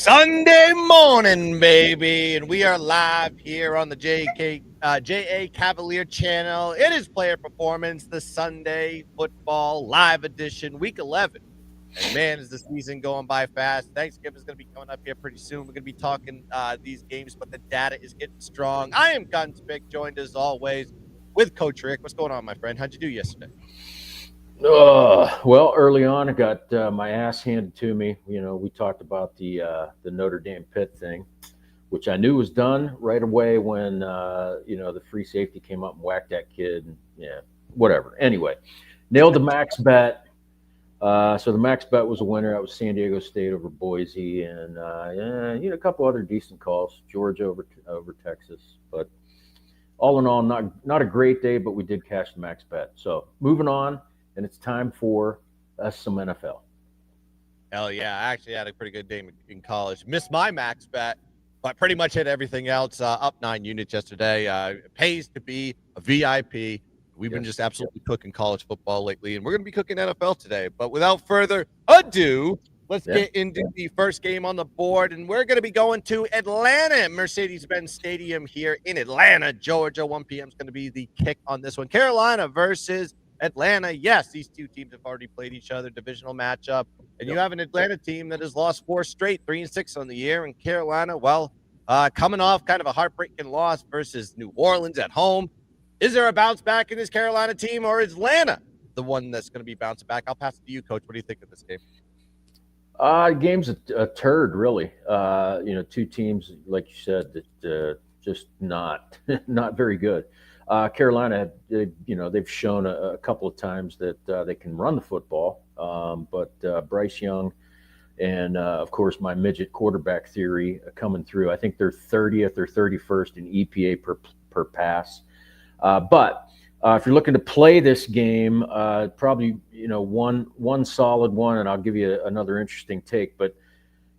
Sunday morning, baby, and we are live here on the JA Cavalier channel. It is Player Performance, the Sunday Football Live Edition, Week 11. And man, is the season going by fast. Thanksgiving is going to be coming up here pretty soon. We're going to be talking these games, but the data is getting strong. I am Gunz, joined as always with Coach Rick. What's going on, my friend? How'd you do yesterday? Well, early on, I got my ass handed to me. You know, we talked about the Notre Dame Pitt thing, which I knew was done right away when the free safety came up and whacked that kid. And, yeah, whatever. Anyway, nailed the max bet. So the max bet was a winner. That was San Diego State over Boise, and a couple other decent calls. Georgia over Texas, but all in all, not a great day, but we did cash the max bet. So moving on. And it's time for some NFL. Hell yeah. I actually had a pretty good day in college. Missed my max bet, but pretty much hit everything else. Up 9 units yesterday. It pays to be a VIP. We've been just absolutely cooking college football lately, and we're going to be cooking NFL today. But without further ado, let's get into the first game on the board, and we're going to be going to Atlanta, Mercedes-Benz Stadium here in Atlanta, Georgia. 1 p.m. is going to be the kick on this one. Carolina versus Atlanta. Yes, these two teams have already played each other, divisional matchup, and you have an Atlanta team that has lost 4 straight, 3-6 on the year, and Carolina, coming off kind of a heartbreaking loss versus New Orleans at home. Is there a bounce back in this Carolina team, or is Atlanta the one that's going to be bouncing back? I'll pass it to you, Coach. What do you think of this game? The game's a turd, really. Two teams, like you said, that just not very good. Carolina, they've shown a couple of times that they can run the football, but Bryce Young and, of course, my midget quarterback theory coming through. I think they're 30th or 31st in EPA per pass. But if you're looking to play this game, probably one solid one, and I'll give you another interesting take. But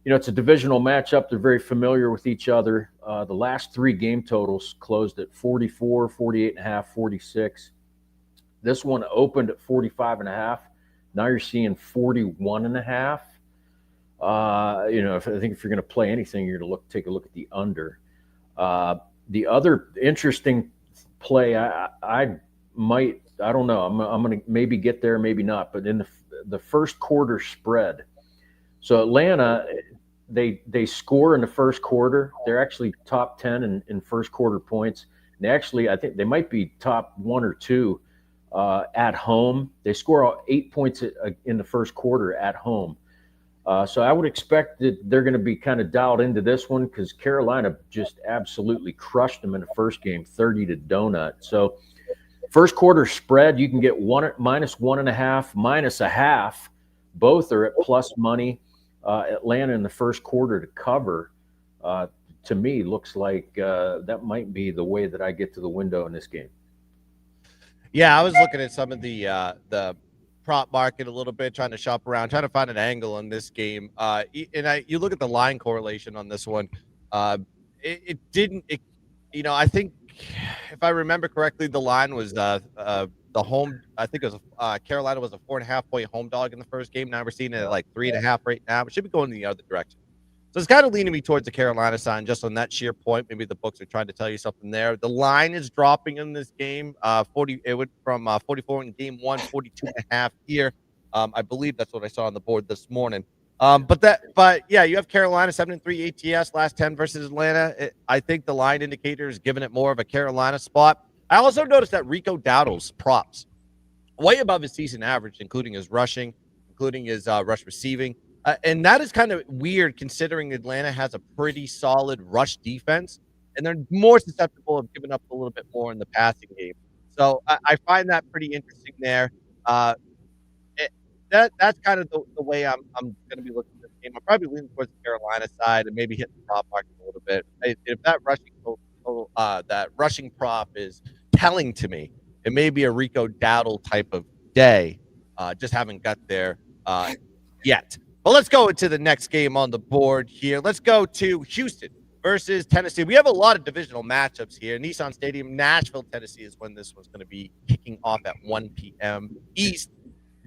it's a divisional matchup. They're very familiar with each other. The last 3 game totals closed at 44, 48.5, 46. This one opened at 45.5. Now you're seeing 41.5. I think if you're going to play anything, you're going to take a look at the under. The other interesting play, I don't know. I'm going to maybe get there, maybe not. But in the first quarter spread. So Atlanta, they score in the first quarter. They're actually top 10 in first quarter points. And actually, I think they might be top 1 or 2 at home. They score 8 points in the first quarter at home. So I would expect that they're going to be kind of dialed into this one because Carolina just absolutely crushed them in the first game, 30 to donut. So first quarter spread, you can get minus 1.5, minus a half. Both are at plus money. Atlanta in the first quarter to cover, to me, looks like that might be the way that I get to the window in this game. Yeah, I was looking at some of the prop market a little bit, trying to shop around, trying to find an angle on this game. You look at the line correlation on this one. I think if I remember correctly, the line was the home. I think it was Carolina was a 4.5 point home dog in the first game. Now we're seeing it at like 3.5 right now. It should be going in the other direction. So it's kind of leaning me towards the Carolina side just on that sheer point. Maybe the books are trying to tell you something there. The line is dropping in this game. It went from 44 in game 1, 42.5 here. I believe that's what I saw on the board this morning. But yeah, you have Carolina 7-3 ATS last 10 versus Atlanta. I think the line indicator is giving it more of a Carolina spot. I also noticed that Rico Dowdle's props way above his season average, including his rushing, including his rush receiving. And that is kind of weird considering Atlanta has a pretty solid rush defense, and they're more susceptible of giving up a little bit more in the passing game. So I find that pretty interesting there. That's kind of the way I'm going to be looking at this game. I'm probably leaning towards the Carolina side and maybe hit the prop market a little bit. If that rushing prop is telling to me, it may be a Rico Dowdle type of day. Just haven't got there yet. But let's go into the next game on the board here. Let's go to Houston versus Tennessee. We have a lot of divisional matchups here. Nissan Stadium, Nashville, Tennessee is when this one's going to be kicking off at 1 p.m. East.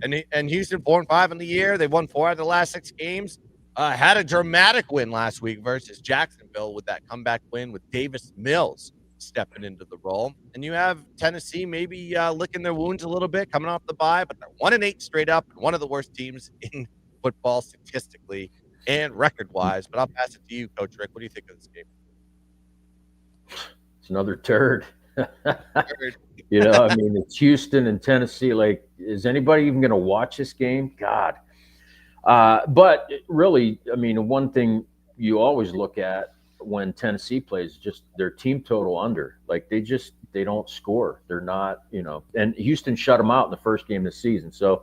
And Houston 4-5 in the year. They've won 4 out of the last 6 games. Had a dramatic win last week versus Jacksonville with that comeback win with Davis Mills stepping into the role. And you have Tennessee maybe licking their wounds a little bit coming off the bye, but they're 1-8 straight up and one of the worst teams in football statistically and record-wise. But I'll pass it to you, Coach Rick. What do you think of this game? It's another turd. I mean, it's Houston and Tennessee. Like, is anybody even going to watch this game? God. But really, I mean, one thing you always look at when Tennessee plays is just their team total under. Like, they don't score. They're not, and Houston shut them out in the first game of the season. So,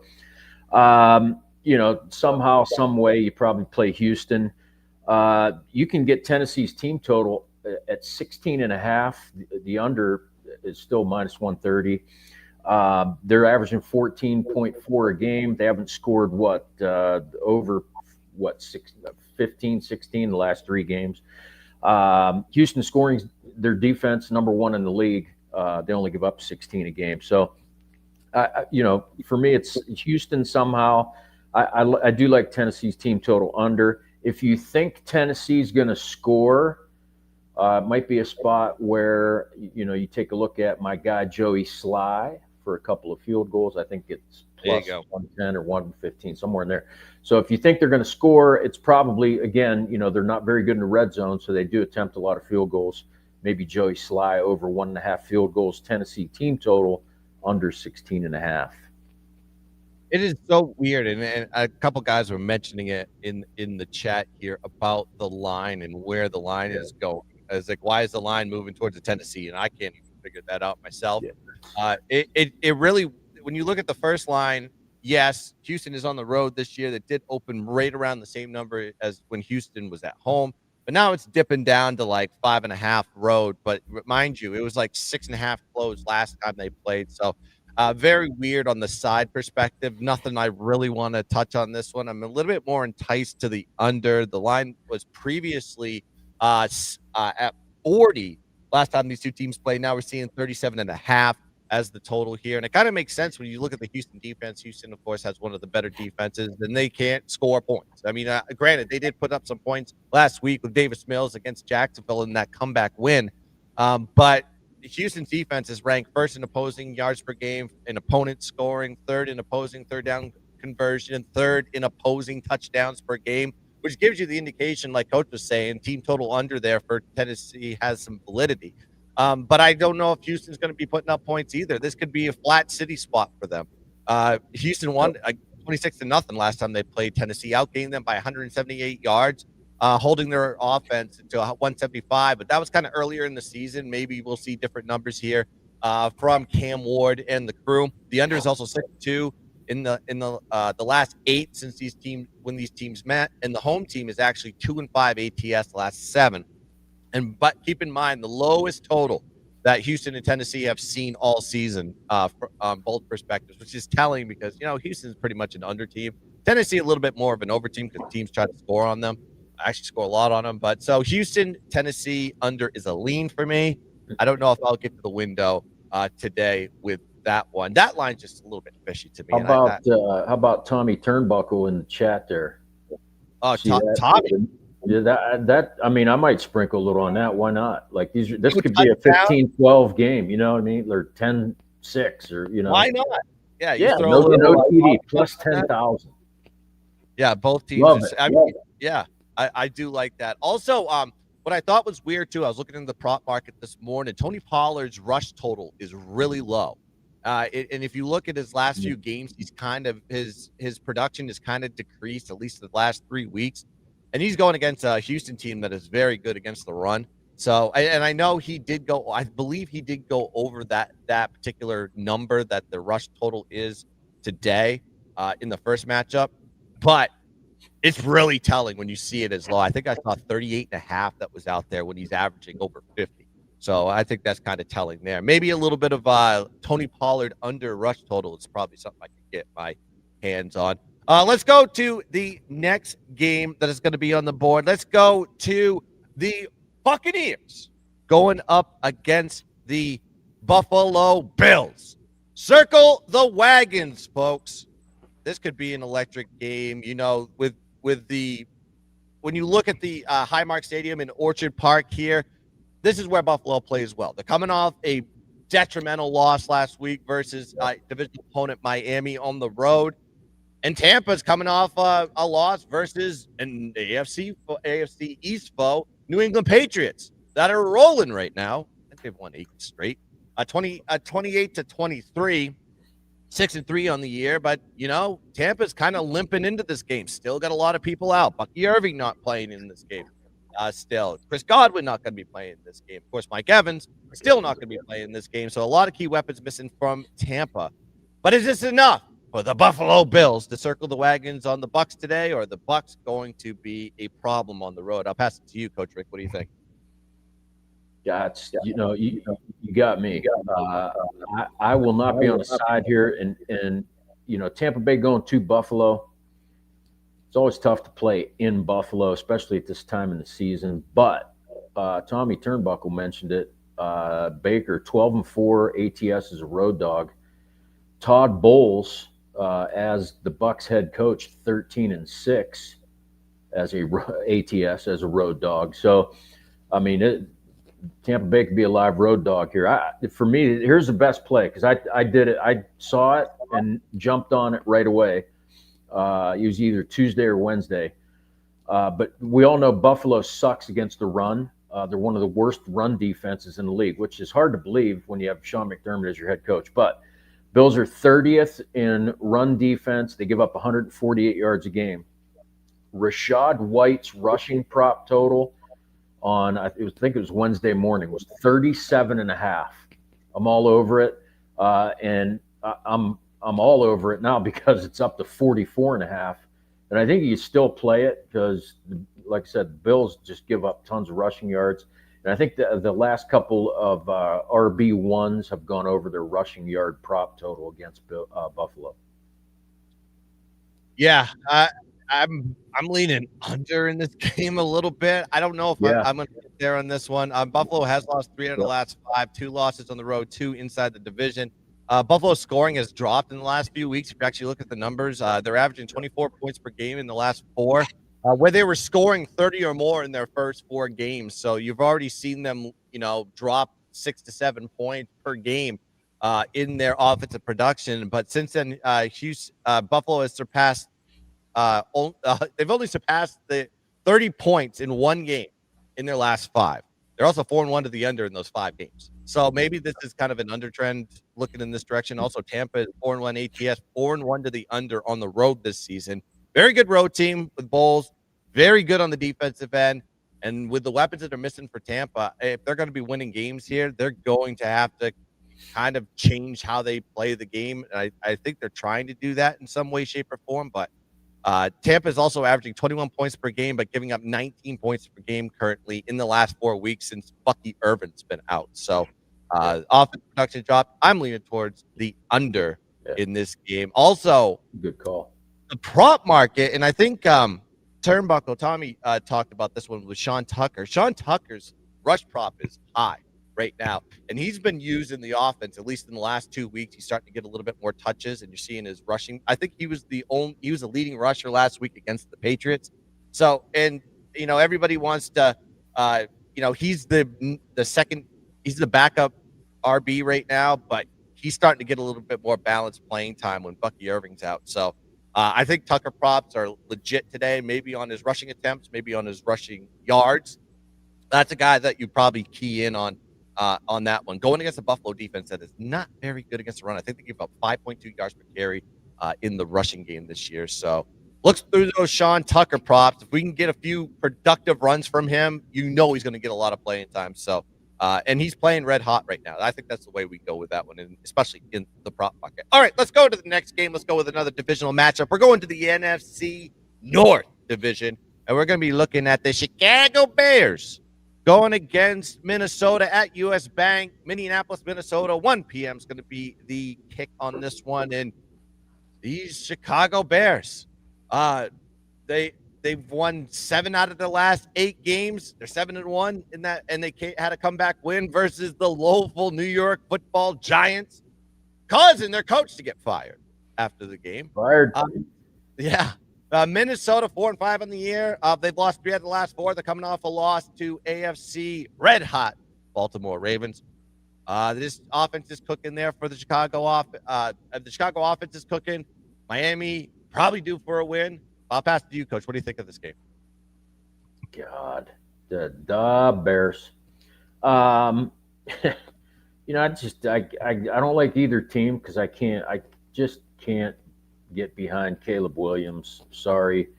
somehow, some way, you probably play Houston. You can get Tennessee's team total at 16.5. The under is still minus 130. They're averaging 14.4 a game. They haven't scored over 15, 16 the last 3 games. Houston scoring their defense number 1 in the league. They only give up 16 a game. So, for me, it's Houston somehow. I do like Tennessee's team total under. If you think Tennessee's going to score, it might be a spot where, you take a look at my guy Joey Sly for a couple of field goals. I think it's plus 110 or 115, somewhere in there. So if you think they're going to score, it's probably, again, they're not very good in the red zone, so they do attempt a lot of field goals. Maybe Joey Sly over 1.5 field goals. Tennessee team total under 16.5. It is so weird, and a couple guys were mentioning it in the chat here about the line and where the line is going. It's like, why is the line moving towards the Tennessee? And I can't even figure that out myself. Yeah. It really, when you look at the first line, yes, Houston is on the road this year. That did open right around the same number as when Houston was at home. But now it's dipping down to like 5.5 road. But mind you, it was like 6.5 closed last time they played. So very weird on the side perspective. Nothing I really want to touch on this one. I'm a little bit more enticed to the under. The line was previously at 40 last time these two teams played. Now we're seeing 37.5 as the total here. And it kind of makes sense when you look at the Houston defense. Houston, of course, has one of the better defenses, and they can't score points. I mean, granted, they did put up some points last week with Davis Mills against Jacksonville in that comeback win. But Houston's defense is ranked first in opposing yards per game, in opponent scoring, third in opposing third down conversion, third in opposing touchdowns per game, which gives you the indication, like Coach was saying, team total under there for Tennessee has some validity. But I don't know if Houston's going to be putting up points either. This could be a flat city spot for them. Houston won 26-0 last time they played Tennessee, outgained them by 178 yards, holding their offense to 175. But that was kind of earlier in the season. Maybe we'll see different numbers here from Cam Ward and the crew. The under is also 6-2 in the last 8 since these teams met, and the home team is actually 2-5 ATS the last 7. But keep in mind the lowest total that Houston and Tennessee have seen all season from both perspectives, which is telling because Houston's pretty much an under team. Tennessee a little bit more of an over team because teams try to score on them. I actually score a lot on them, but so Houston, Tennessee under is a lean for me. I don't know if I'll get to the window today with that one. That line's just a little bit fishy to me. How about Tommy Turnbuckle in the chat there? Oh, Tommy. Yeah, that I mean, I might sprinkle a little on that. Why not? Like this could be a 15-12 game. You know what I mean? Or 10-6, or Why not? Yeah, no TD plus 10,000. Yeah, both teams. I do like that. Also, what I thought was weird too, I was looking in the prop market this morning. Tony Pollard's rush total is really low. And if you look at his last few games, he's kind of his production is kind of decreased, at least the last 3 weeks. And he's going against a Houston team that is very good against the run. So, and I know I believe he did go over that particular number that the rush total is today in the first matchup. But it's really telling when you see it as low. I think I saw 38.5 that was out there when he's averaging over 50. So I think that's kind of telling there. Maybe a little bit of Tony Pollard under rush total is probably something I can get my hands on. Let's go to the next game that is going to be on the board. Let's go to the Buccaneers going up against the Buffalo Bills. Circle the wagons, folks. This could be an electric game, with the when you look at the Highmark Stadium in Orchard Park here, this is where Buffalo plays well. They're coming off a detrimental loss last week versus division opponent Miami on the road. And Tampa's coming off a loss versus an AFC East foe, New England Patriots, that are rolling right now. I think they've won 8 straight. 28-23, 6-3 on the year. But, Tampa's kind of limping into this game. Still got a lot of people out. Bucky Irving not playing in this game. Still. Chris Godwin not going to be playing in this game. Of course, Mike Evans still not going to be playing in this game. So a lot of key weapons missing from Tampa. But is this enough for the Buffalo Bills to circle the wagons on the Bucs today, or are the Bucs going to be a problem on the road? I'll pass it to you, Coach Rick. What do you think? Yeah, you got me. I will not be on the side here, and Tampa Bay going to Buffalo. It's always tough to play in Buffalo, especially at this time in the season. But Tommy Turnbuckle mentioned it. Baker 12-4 ATS as a road dog. Todd Bowles as the Bucs head coach 13-6 as a ATS as a road dog. So, I mean, Tampa Bay could be a live road dog here. For me, here's the best play because I did it. I saw it and jumped on it right away. It was either Tuesday or Wednesday. But we all know Buffalo sucks against the run. They're one of the worst run defenses in the league, which is hard to believe when you have Sean McDermott as your head coach. But Bills are 30th in run defense. They give up 148 yards a game. Rachaad White's rushing prop total on, I think it was Wednesday morning, was 37.5. I'm all over it. And I'm all over it now because it's up to 44.5. And I think you still play it because, like I said, the Bills just give up tons of rushing yards. And I think the last couple of RB1s have gone over their rushing yard prop total against Buffalo. Yeah, I'm leaning under in this game a little bit. I don't know if I'm going to get there on this one. Buffalo has lost 3 out of the last 5, 2 losses on the road, 2 inside the division. Buffalo's scoring has dropped in the last few weeks. If you actually look at the numbers, they're averaging 24 points per game in the last 4. Where they were scoring 30 or more in their first 4 games. So you've already seen them, drop 6 to 7 points per game in their offensive production. But since then, Buffalo has surpassed, they've only surpassed the 30 points in 1 game in their last 5. They're also 4-1 to the under in those 5 games. So maybe this is kind of an under trend looking in this direction. Also, Tampa is 4-1 ATS, 4-1 to the under on the road this season. Very good road team with Bowles. Very good on the defensive end. And with the weapons that are missing for Tampa, if they're going to be winning games here, they're going to have to kind of change how they play the game. And I think they're trying to do that in some way, shape, or form. But Tampa is also averaging 21 points per game, but giving up 19 points per game currently in the last 4 weeks since Bucky Irvin's been out. So offensive production drop. I'm leaning towards the under in this game. Also, good call. The prop market, and I think Turnbuckle, Tommy talked about this one with Sean Tucker. Sean Tucker's rush prop is high right now, and he's been used in the offense, at least in the last 2 weeks. He's starting to get a little bit more touches, and you're seeing his rushing. I think he was the leading rusher last week against the Patriots. So, and everybody wants to, he's the second, he's the backup RB right now, but he's starting to get a little bit more balanced playing time when Bucky Irving's out. So I think Tucker props are legit today, maybe on his rushing attempts, maybe on his rushing yards. That's a guy that you probably key in on that one. Going against a Buffalo defense that is not very good against the run. I think they give up 5.2 yards per carry in the rushing game this year. So looks through those Sean Tucker props. If we can get a few productive runs from him, he's going to get a lot of playing time. So and he's playing red hot right now. I think that's the way we go with that one, and especially in the prop bucket. All right, let's go to the next game. Let's go with another divisional matchup. We're going to the NFC North division, and we're going to be looking at the Chicago Bears going against Minnesota at US Bank, Minneapolis, Minnesota. 1 p.m. is going to be the kick on this one, and these Chicago Bears, They've won 7 out of the last 8 games. They're 7-1 in that, and they had a comeback win versus the Louisville New York Football Giants, causing their coach to get fired after the game. Fired. Yeah. Minnesota 4-5 on the year. They've lost 3 out of the last 4. They're coming off a loss to AFC red hot Baltimore Ravens. This offense is cooking there for the Chicago the Chicago offense is cooking. Miami probably due for a win. I'll pass to you, Coach. What do you think of this game? God, the Bears. Um, I don't like either team because I just can't get behind Caleb Williams. Sorry,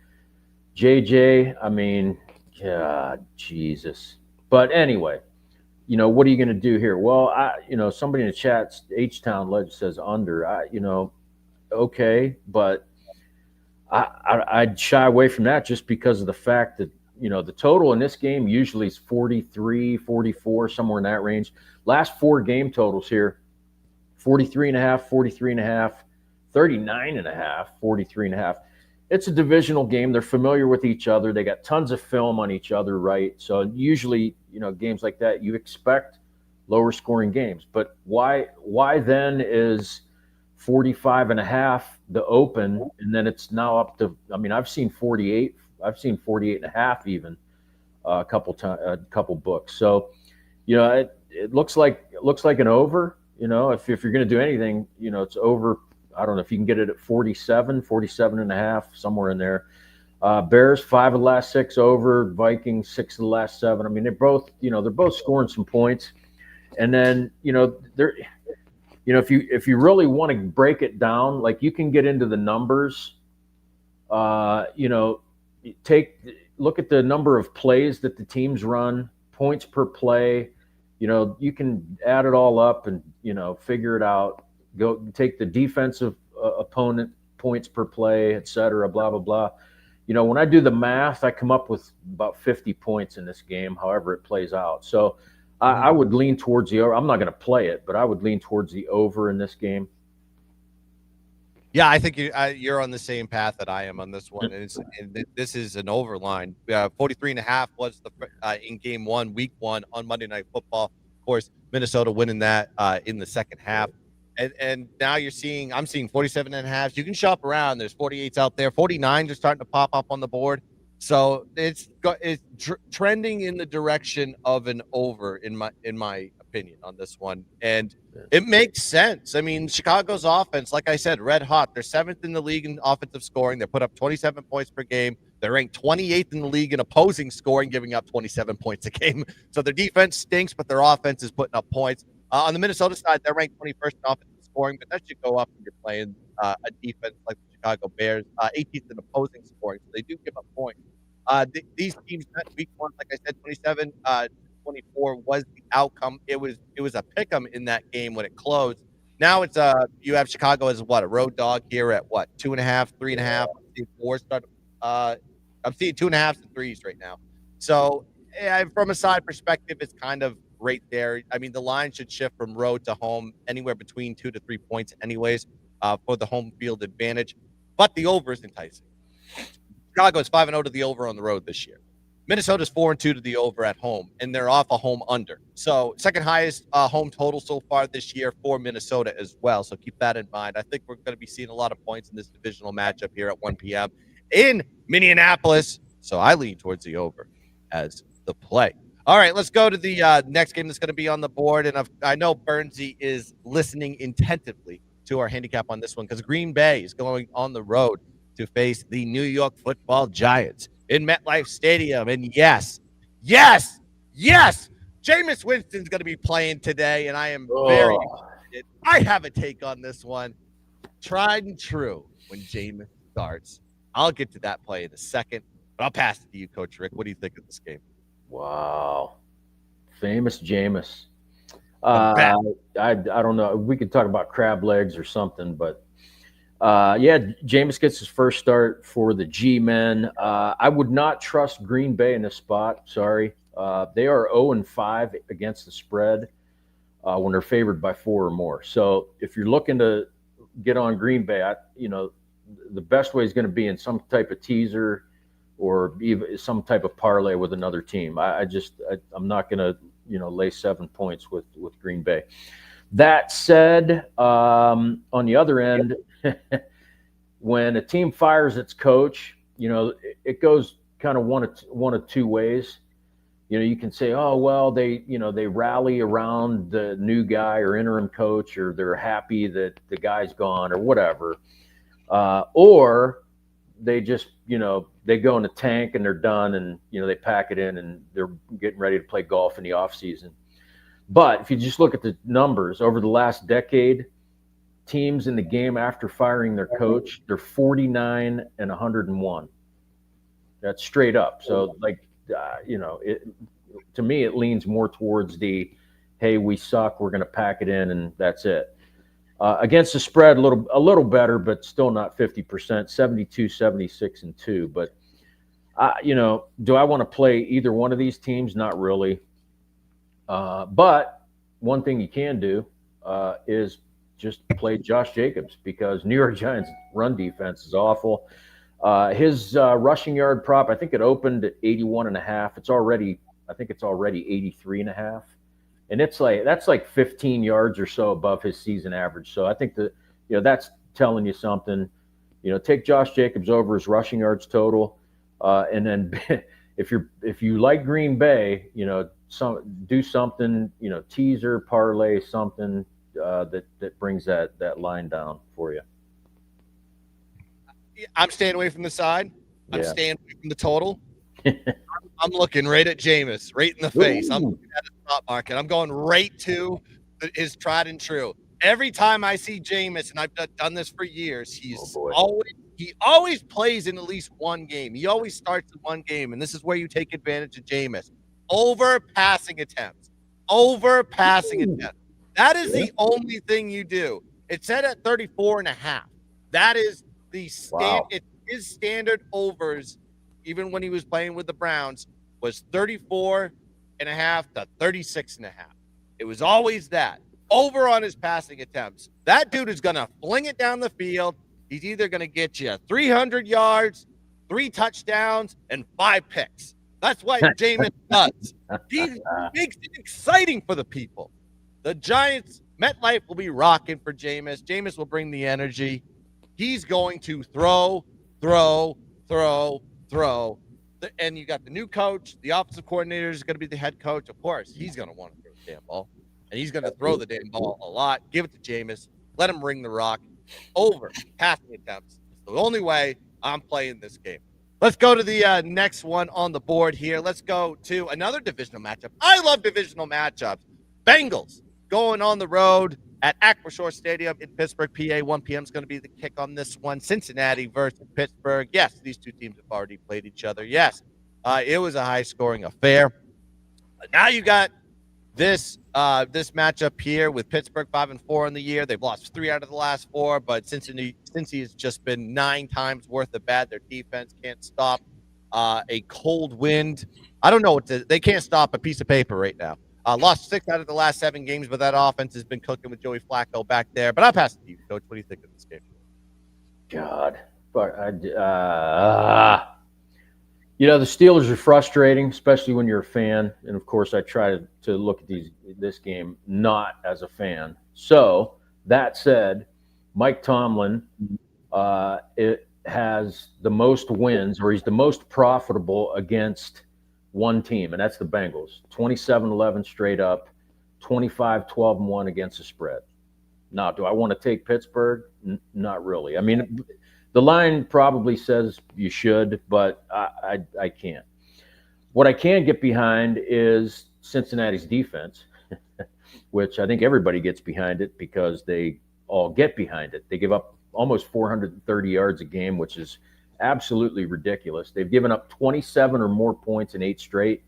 JJ. I mean, God, Jesus. But anyway, what are you going to do here? Well, somebody in the chat, H-Town Ledge says under. Okay, but I'd shy away from that just because of the fact that, the total in this game usually is 43, 44, somewhere in that range. Last 4 game totals here, 43.5, 43.5, 39.5, 43.5. It's a divisional game. They're familiar with each other. They got tons of film on each other, right? So usually, games like that, you expect lower scoring games. But why then is 45.5 the open, and then it's now up to, I've seen 48. I've seen 48.5 even a couple books. So, it looks like an over. If you're going to do anything, it's over. I don't know if you can get it at 47.5, somewhere in there. Bears 5 of the last 6 over. Vikings 6 of the last 7. They're both scoring some points, and then they're. If you really want to break it down, like you can get into the numbers. Look at the number of plays that the teams run, points per play. You can add it all up and figure it out. Go take the defensive opponent points per play, et cetera, blah blah blah. When I do the math, I come up with about 50 points in this game, however it plays out. So I would lean towards the over. I'm not going to play it, but I would lean towards the over in this game. Yeah, I think you're on the same path that I am on this one. And this is an over line. 43.5 was in game 1, week 1 on Monday Night Football. Of course, Minnesota winning that in the second half. And now I'm seeing 47.5. You can shop around. There's 48s out there. 49s are starting to pop up on the board. So it's trending in the direction of an over in my opinion on this one, and it makes sense. Chicago's offense, like I said, red hot. They're 7th in the league in offensive scoring. They put up 27 points per game. They're ranked 28th in the league in opposing scoring, giving up 27 points a game. So their defense stinks, but their offense is putting up points. On the Minnesota side, they're ranked 21st in offensive scoring, but that should go up when you're playing a defense like the Chicago Bears, 18th in opposing scoring. So they do give up points. These teams met week 1, like I said, 27-24 was the outcome. It was a pick'em in that game when it closed. Now it's you have Chicago as a road dog here at 2.5, 3.5. I'm seeing 2.5s and 3s right now. So from a side perspective, it's kind of right there. The line should shift from road to home anywhere between 2 to 3 points, anyways, for the home field advantage. But the over is enticing. Chicago is 5-0 to the over on the road this year. Minnesota's 4-2 to the over at home, and they're off a home under. So second highest home total so far this year for Minnesota as well. So keep that in mind. I think we're going to be seeing a lot of points in this divisional matchup here at 1 p.m. in Minneapolis. So I lean towards the over as the play. All right, let's go to the next game that's going to be on the board. And I know Bernsey is listening attentively to our handicap on this one because Green Bay is going on the road to face the New York Football Giants in MetLife Stadium. And yes, Jameis Winston's going to be playing today, and I am very excited. I have a take on this one. Tried and true when Jameis starts. I'll get to that play in a second, but I'll pass it to you, Coach Rick. What do you think of this game? Wow. Famous Jameis. I don't know. We could talk about crab legs or something, but Jameis gets his first start for the G-Men. I would not trust Green Bay in this spot. Sorry. They are 0-5 against the spread when they're favored by 4 or more. So if you're looking to get on Green Bay, the best way is going to be in some type of teaser or even some type of parlay with another team. I'm not going to, lay 7 points with Green Bay. That said, on the other end, when a team fires its coach it goes kind of one of two ways. You can say, oh, well, they rally around the new guy or interim coach, or they're happy that the guy's gone or whatever. Or they just, they go in the tank and they're done, and, they pack it in and they're getting ready to play golf in the off season. But if you just look at the numbers over the last decade, teams in the game after firing their coach, they're 49 and 101. That's straight up. So to me, it leans more towards the, hey, we suck, we're going to pack it in, and that's it. Against the spread, a little better, but still not 50%, 72, 76, and 2. But, do I want to play either one of these teams? Not really. But one thing you can do is just play Josh Jacobs, because New York Giants' run defense is awful. His rushing yard prop, I think it opened at 81.5. I think it's already 83.5. And that's like 15 yards or so above his season average. So I think that's telling you something. Take Josh Jacobs over his rushing yards total, and then if you like Green Bay, do something, teaser, parlay, something that brings that line down for you. I'm staying away from the side. I'm staying away from the total. I'm looking right at Jameis, right in the face. Ooh. I'm looking at his top market. I'm going right to his tried and true. Every time I see Jameis, and I've done this for years, he always plays in at least one game. He always starts in one game, and this is where you take advantage of Jameis. Over passing attempts. That is the only thing you do. It's set at 34.5. That is the his standard overs, even when he was playing with the Browns, was 34.5 to 36.5. It was always that. Over on his passing attempts. That dude is going to fling it down the field. He's either going to get you 300 yards, 3 touchdowns, and 5 picks. That's what Jameis does. He makes it exciting for the people. The Giants, MetLife will be rocking for Jameis. Jameis will bring the energy. He's going to throw. And you got the new coach. The offensive coordinator is going to be the head coach. Of course, he's going to want to throw the damn ball. And he's going to throw the damn ball a lot. Give it to Jameis. Let him ring the rock. Over passing attempts. It's the only way I'm playing this game. Let's go to the next one on the board here. Let's go to another divisional matchup. I love divisional matchups. Bengals going on the road at Acrisure Stadium in Pittsburgh, PA. 1 p.m. is going to be the kick on this one. Cincinnati versus Pittsburgh. Yes, these two teams have already played each other. Yes, it was a high-scoring affair. But now you got this matchup here with Pittsburgh 5-4 in the year. They've lost 3 out of the last 4, but Cincy has just been 9 times worth of bad. Their defense can't stop a cold wind. I don't know they can't stop a piece of paper right now. Lost 6 out of the last 7 games, but that offense has been cooking with Joey Flacco back there. But I'll pass it to you, Coach. What do you think of this game? God, but the Steelers are frustrating, especially when you're a fan. And of course, I try to look at this game not as a fan. So that said, Mike Tomlin has the most wins, or he's the most profitable against one team, and that's the Bengals. 27-11 straight up, 25-12-1 against the spread. Now, do I want to take Pittsburgh? Not really. I mean, the line probably says you should, but I can't. What I can get behind is Cincinnati's defense, which I think everybody gets behind it because they all get behind it. They give up almost 430 yards a game, which is absolutely ridiculous. They've given up 27 or more points in 8 straight.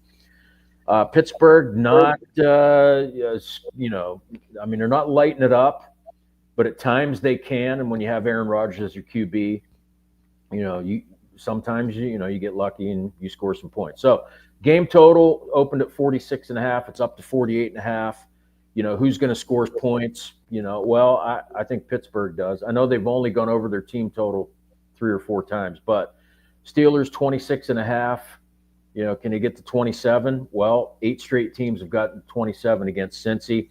Pittsburgh, not, they're not lighting it up, but at times they can. And when you have Aaron Rodgers as your QB, sometimes you get lucky and you score some points. So game total opened at 46.5. It's up to 48.5. Who's going to score points? Well, I think Pittsburgh does. I know they've only gone over their team total 3 or 4 times, but Steelers 26.5. Can they get to 27? Well, 8 straight teams have gotten 27 against Cincy.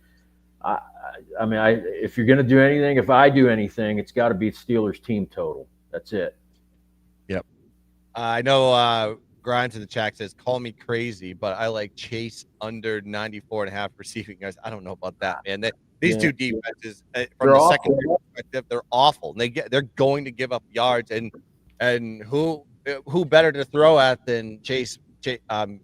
If you're going to do anything, if I do anything, it's got to be Steelers team total. That's it. Yep. I know Grimes in the chat says, call me crazy, but I like Chase under 94.5 receiving yards. I don't know about that, man. These two defenses, from They're the awful. secondary perspective, they're awful. And they're going to give up yards, and who better to throw at than Chase? I'm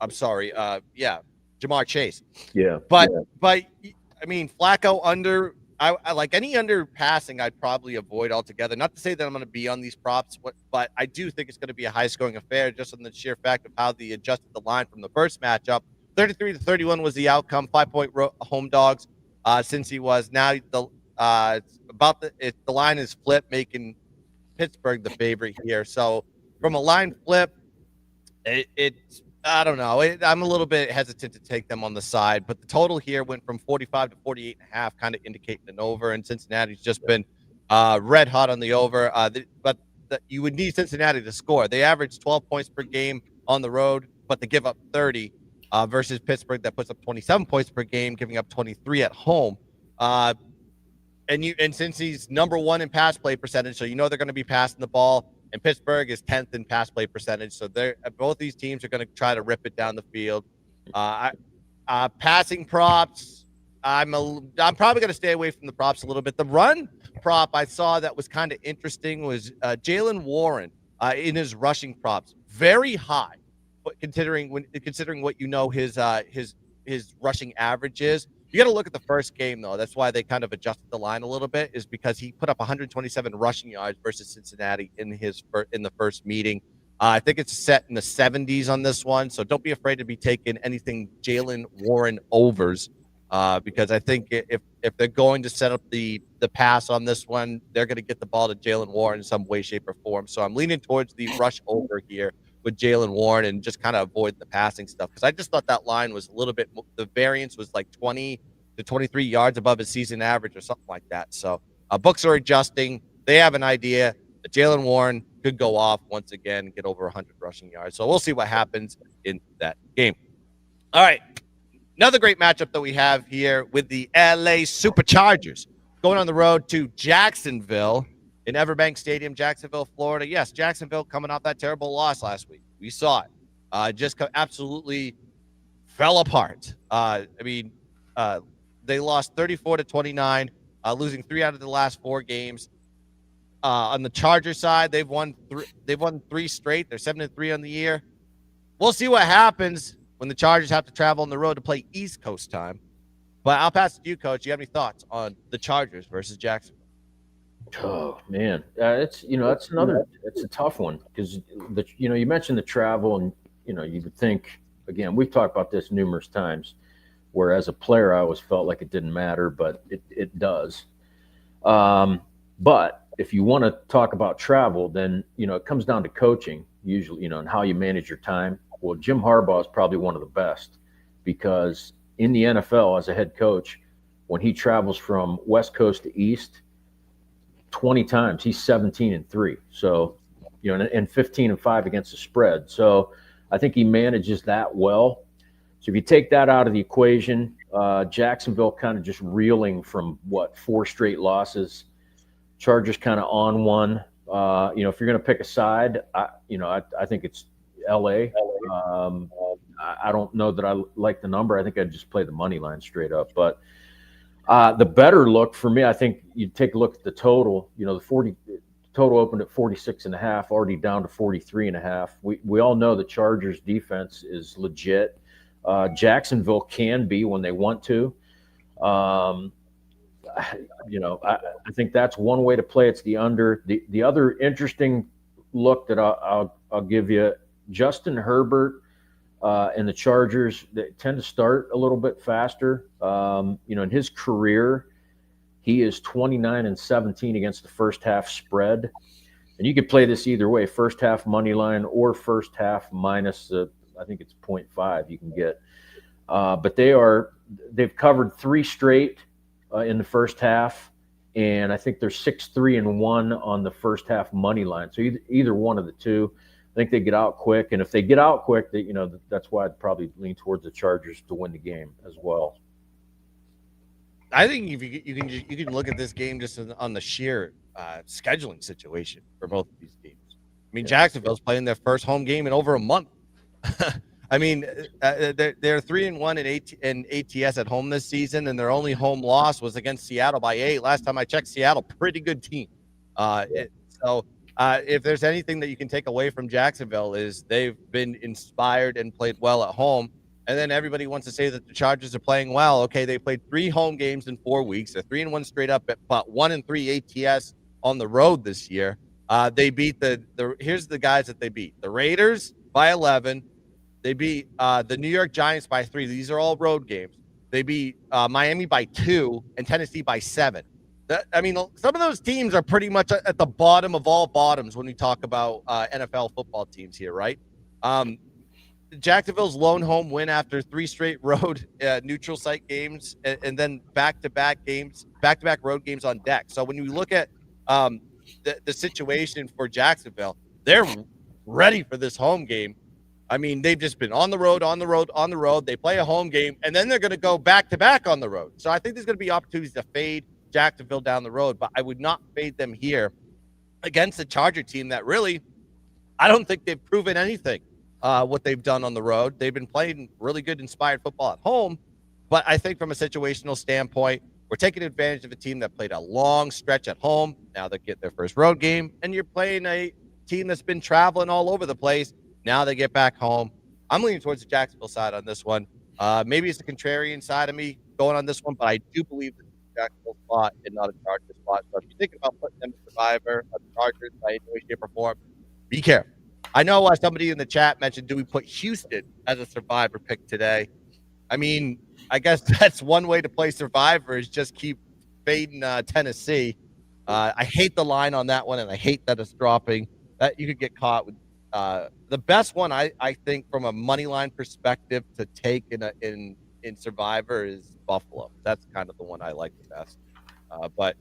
sorry, Jamar Chase. Yeah. But I mean, Flacco under. I like any under passing, I'd probably avoid altogether. Not to say that I'm going to be on these props, but I do think it's going to be a high scoring affair just on the sheer fact of how they adjusted the line from the first matchup. 33-31 was the outcome. 5-point home dogs. Since he was now the the line is flipped, making Pittsburgh the favorite here. So from a line flip, it's I don't know. I'm a little bit hesitant to take them on the side, but the total here went from 45 to 48.5, kind of indicating an over. And Cincinnati's just been red hot on the over. But you would need Cincinnati to score. They average 12 points per game on the road, but they give up 30 versus Pittsburgh that puts up 27 points per game, giving up 23 at home. And since he's number one in pass play percentage, so they're going to be passing the ball. And Pittsburgh is 10th in pass play percentage, so both these teams are going to try to rip it down the field. Passing props, I'm probably going to stay away from the props a little bit. The run prop I saw that was kind of interesting was Jaylen Warren in his rushing props, very high, but considering what his rushing average is. You got to look at the first game, though. That's why they kind of adjusted the line a little bit, is because he put up 127 rushing yards versus Cincinnati in the first meeting. I think it's set in the 70s on this one, so don't be afraid to be taking anything Jaylen Warren overs, because I think if they're going to set up the pass on this one, they're going to get the ball to Jaylen Warren in some way, shape, or form. So I'm leaning towards the rush over here with Jaylen Warren and just kind of avoid the passing stuff, because I just thought that line was a little bit, the variance was like 20 to 23 yards above his season average or something like that. So books are adjusting. They have an idea that Jaylen Warren could go off once again and get over 100 rushing yards. So we'll see what happens in that game. All right. Another great matchup that we have here with the LA Superchargers going on the road to Jacksonville in Everbank Stadium, Jacksonville, Florida. Yes, Jacksonville coming off that terrible loss last week. We saw it. Just absolutely fell apart. They lost 34-29, losing 3 out of the last 4 games. On the Chargers side, they've won 3 straight. They're 7-3 on the year. We'll see what happens when the Chargers have to travel on the road to play East Coast time. But I'll pass it to you, Coach. Do you have any thoughts on the Chargers versus Jacksonville? Oh man, it's a tough one, because you mentioned the travel, and you would think, again, we've talked about this numerous times, where as a player I always felt like it didn't matter, but it does. But if you want to talk about travel, then it comes down to coaching usually, and how you manage your time. Well, Jim Harbaugh is probably one of the best, because in the NFL as a head coach, when he travels from West Coast to East 20 times, he's 17-3. So, and 15-5 against the spread. So I think he manages that well. So if you take that out of the equation, Jacksonville kind of just reeling from 4 straight losses. Chargers kind of on one. If you're going to pick a side, I think it's LA. I don't know that I like the number. I think I'd just play the money line straight up. But the better look for me, I think you take a look at the total. The total opened at 46.5, already down to 43.5. We all know the Chargers defense is legit. Jacksonville can be when they want to. I think that's one way to play. It's the under. The other interesting look that I'll give you, Justin Herbert and the Chargers, they tend to start a little bit faster. In his career, he is 29-17 against the first half spread. And you could play this either way, first half money line or first half minus, I think it's 0.5 you can get. But they've covered 3 straight in the first half, and I think they're 6-3-1 on the first half money line. So either one of the two, I think they get out quick. And if they get out quick, that's why I'd probably lean towards the Chargers to win the game as well. I think if you can look at this game just on the sheer scheduling situation for both of these teams. mean, Jacksonville's playing their first home game in over a month. I mean, they're 3-1 in ATS at home this season, and their only home loss was against Seattle by 8. Last time I checked, Seattle, pretty good team. If there's anything that you can take away from Jacksonville is they've been inspired and played well at home. And then everybody wants to say that the Chargers are playing well. Okay, they played 3 home games in 4 weeks. They're 3-1 straight up, but 1-3 ATS on the road this year. They beat here's the guys that they beat: the Raiders by 11. They beat the New York Giants by 3. These are all road games. They beat Miami by 2 and Tennessee by 7. Some of those teams are pretty much at the bottom of all bottoms when we talk about NFL football teams here, right? Jacksonville's lone home win after 3 straight road neutral site games and then back-to-back road games on deck. So when you look at the situation for Jacksonville, they're ready for this home game. I mean, they've just been on the road. They play a home game, and then they're going to go back-to-back on the road. So I think there's going to be opportunities to fade Jacksonville down the road, but I would not fade them here against a Charger team that really, I don't think they've proven anything, what they've done on the road. They've been playing really good, inspired football at home, but I think from a situational standpoint, we're taking advantage of a team that played a long stretch at home. Now they get their first road game, and you're playing a team that's been traveling all over the place. Now they get back home. I'm leaning towards the Jacksonville side on this one. Maybe it's the contrarian side of me going on this one, but I do believe that it's a Jacksonville spot and not a Chargers spot. So if you're thinking about putting them in Survivor, a Chargers by any way, shape, or form, be careful. I know somebody in the chat mentioned, do we put Houston as a Survivor pick today? I mean, I guess that's one way to play Survivor is just keep fading Tennessee. I hate the line on that one, and I hate that it's dropping. That you could get caught with. The best one I think from a money line perspective to take in Survivor is Buffalo. That's kind of the one I like the best. But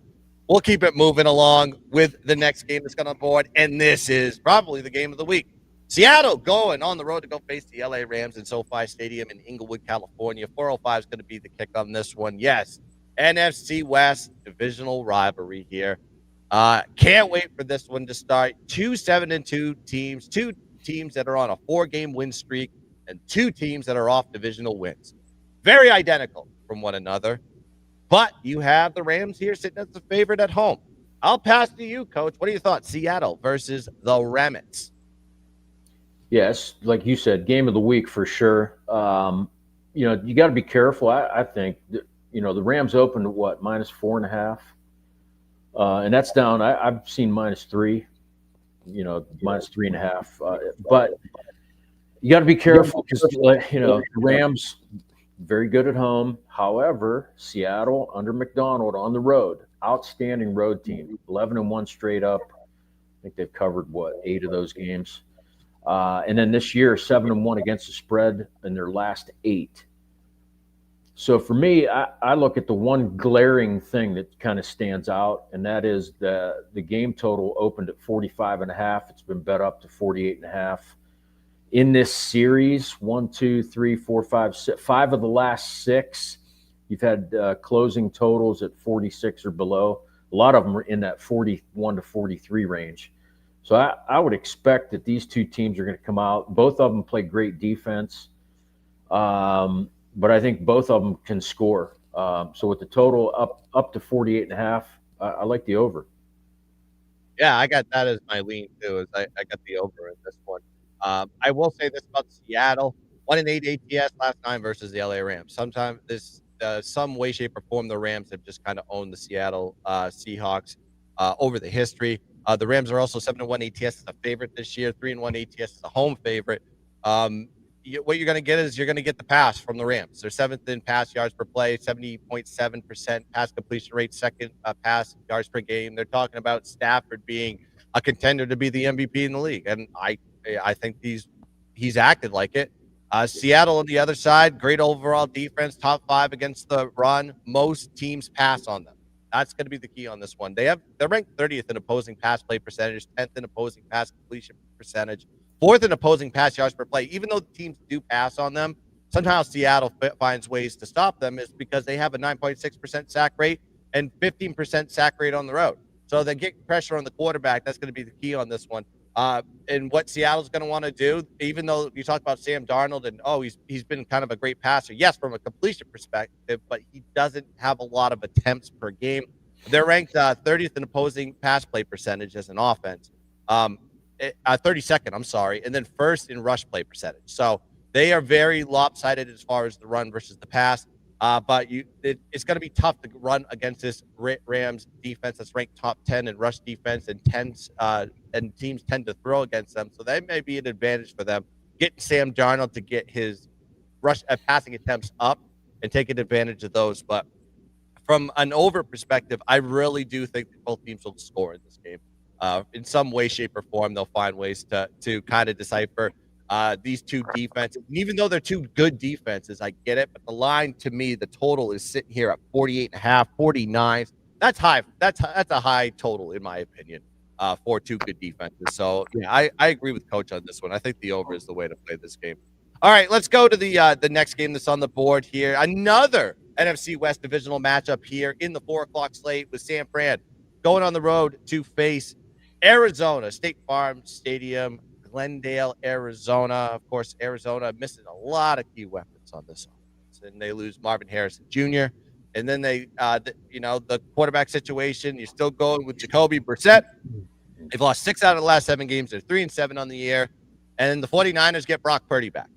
we'll keep it moving along with the next game that's going on board, and this is probably the game of the week. Seattle going on the road to go face the LA Rams in SoFi Stadium in Inglewood, California. 4:05 is going to be the kick on this one. Yes, NFC West divisional rivalry here. Can't wait for this one to start. 2 7-2 teams, 2 teams that are on a 4-game win streak, and 2 teams that are off divisional wins. Very identical from one another. But you have the Rams here sitting as the favorite at home. I'll pass to you, Coach. What are your thoughts? Seattle versus the Ramets. Yes, like you said, game of the week for sure. You got to be careful. I think, the Rams opened at what, -4.5? And that's down. I've seen -3, -3.5. But you got to be careful because, the Rams, very good at home. However, Seattle under McDonald on the road, outstanding road team, 11-1 straight up. I think they've covered, 8 of those games. And then this year, 7-1 against the spread in their last 8. So for me, I look at the one glaring thing that kind of stands out, and that is the game total opened at 45.5. It's been bet up to 48.5. In this series, 1, 2, 3, 4, 5, 6, 5 of the last 6, you've had closing totals at 46 or below. A lot of them are in that 41 to 43 range. So I would expect that these 2 teams are going to come out. Both of them play great defense, but I think both of them can score. So with the total up to 48.5, I like the over. Yeah, I got that as my lean too. I got the over in this one. I will say this about Seattle: 1-8 ATS last time versus the LA Rams. Sometimes some way, shape, or form, the Rams have just kind of owned the Seattle Seahawks over the history. The Rams are also 7-1 ATS as a favorite this year, 3-1 ATS as a home favorite. What you're going to get is you're going to get the pass from the Rams. They're 7th in pass yards per play, 70.7% pass completion rate, 2nd pass yards per game. They're talking about Stafford being a contender to be the MVP in the league, and I think he's acted like it. Seattle on the other side, great overall defense, top 5 against the run. Most teams pass on them. That's going to be the key on this one. They're ranked 30th in opposing pass play percentage, 10th in opposing pass completion percentage, 4th in opposing pass yards per play. Even though the teams do pass on them, somehow Seattle finds ways to stop them. Is because they have a 9.6% sack rate and 15% sack rate on the road. So they get pressure on the quarterback. That's going to be the key on this one. And what Seattle's going to want to do, even though you talk about Sam Darnold and he's been kind of a great passer, yes, from a completion perspective, but he doesn't have a lot of attempts per game. They're ranked 30th in opposing pass play percentage as an offense, 32nd, I'm sorry, and then first in rush play percentage. So they are very lopsided as far as the run versus the pass. But it's going to be tough to run against this Rams defense that's ranked top 10 in rush defense, and teams tend to throw against them. So that may be an advantage for them. Getting Sam Darnold to get his passing attempts up and taking advantage of those. But from an over perspective, I really do think that both teams will score in this game. In some way, shape, or form, they'll find ways to kind of decipher these two defenses. And even though they're two good defenses, I get it. But the line, to me, the total is sitting here at 48.5, 49. That's high. That's a high total, in my opinion, for two good defenses. So, yeah, I agree with Coach on this one. I think the over is the way to play this game. All right, let's go to the next game that's on the board here. Another NFC West divisional matchup here in the 4 o'clock slate with San Fran going on the road to face Arizona, State Farm Stadium, Glendale, Arizona. Of course, Arizona missing a lot of key weapons on this offense, and they lose Marvin Harrison Jr. And then the quarterback situation, you're still going with Jacoby Brissett. They've lost 6 out of the last 7 games. They're 3-7 on the year. And then the 49ers get Brock Purdy back.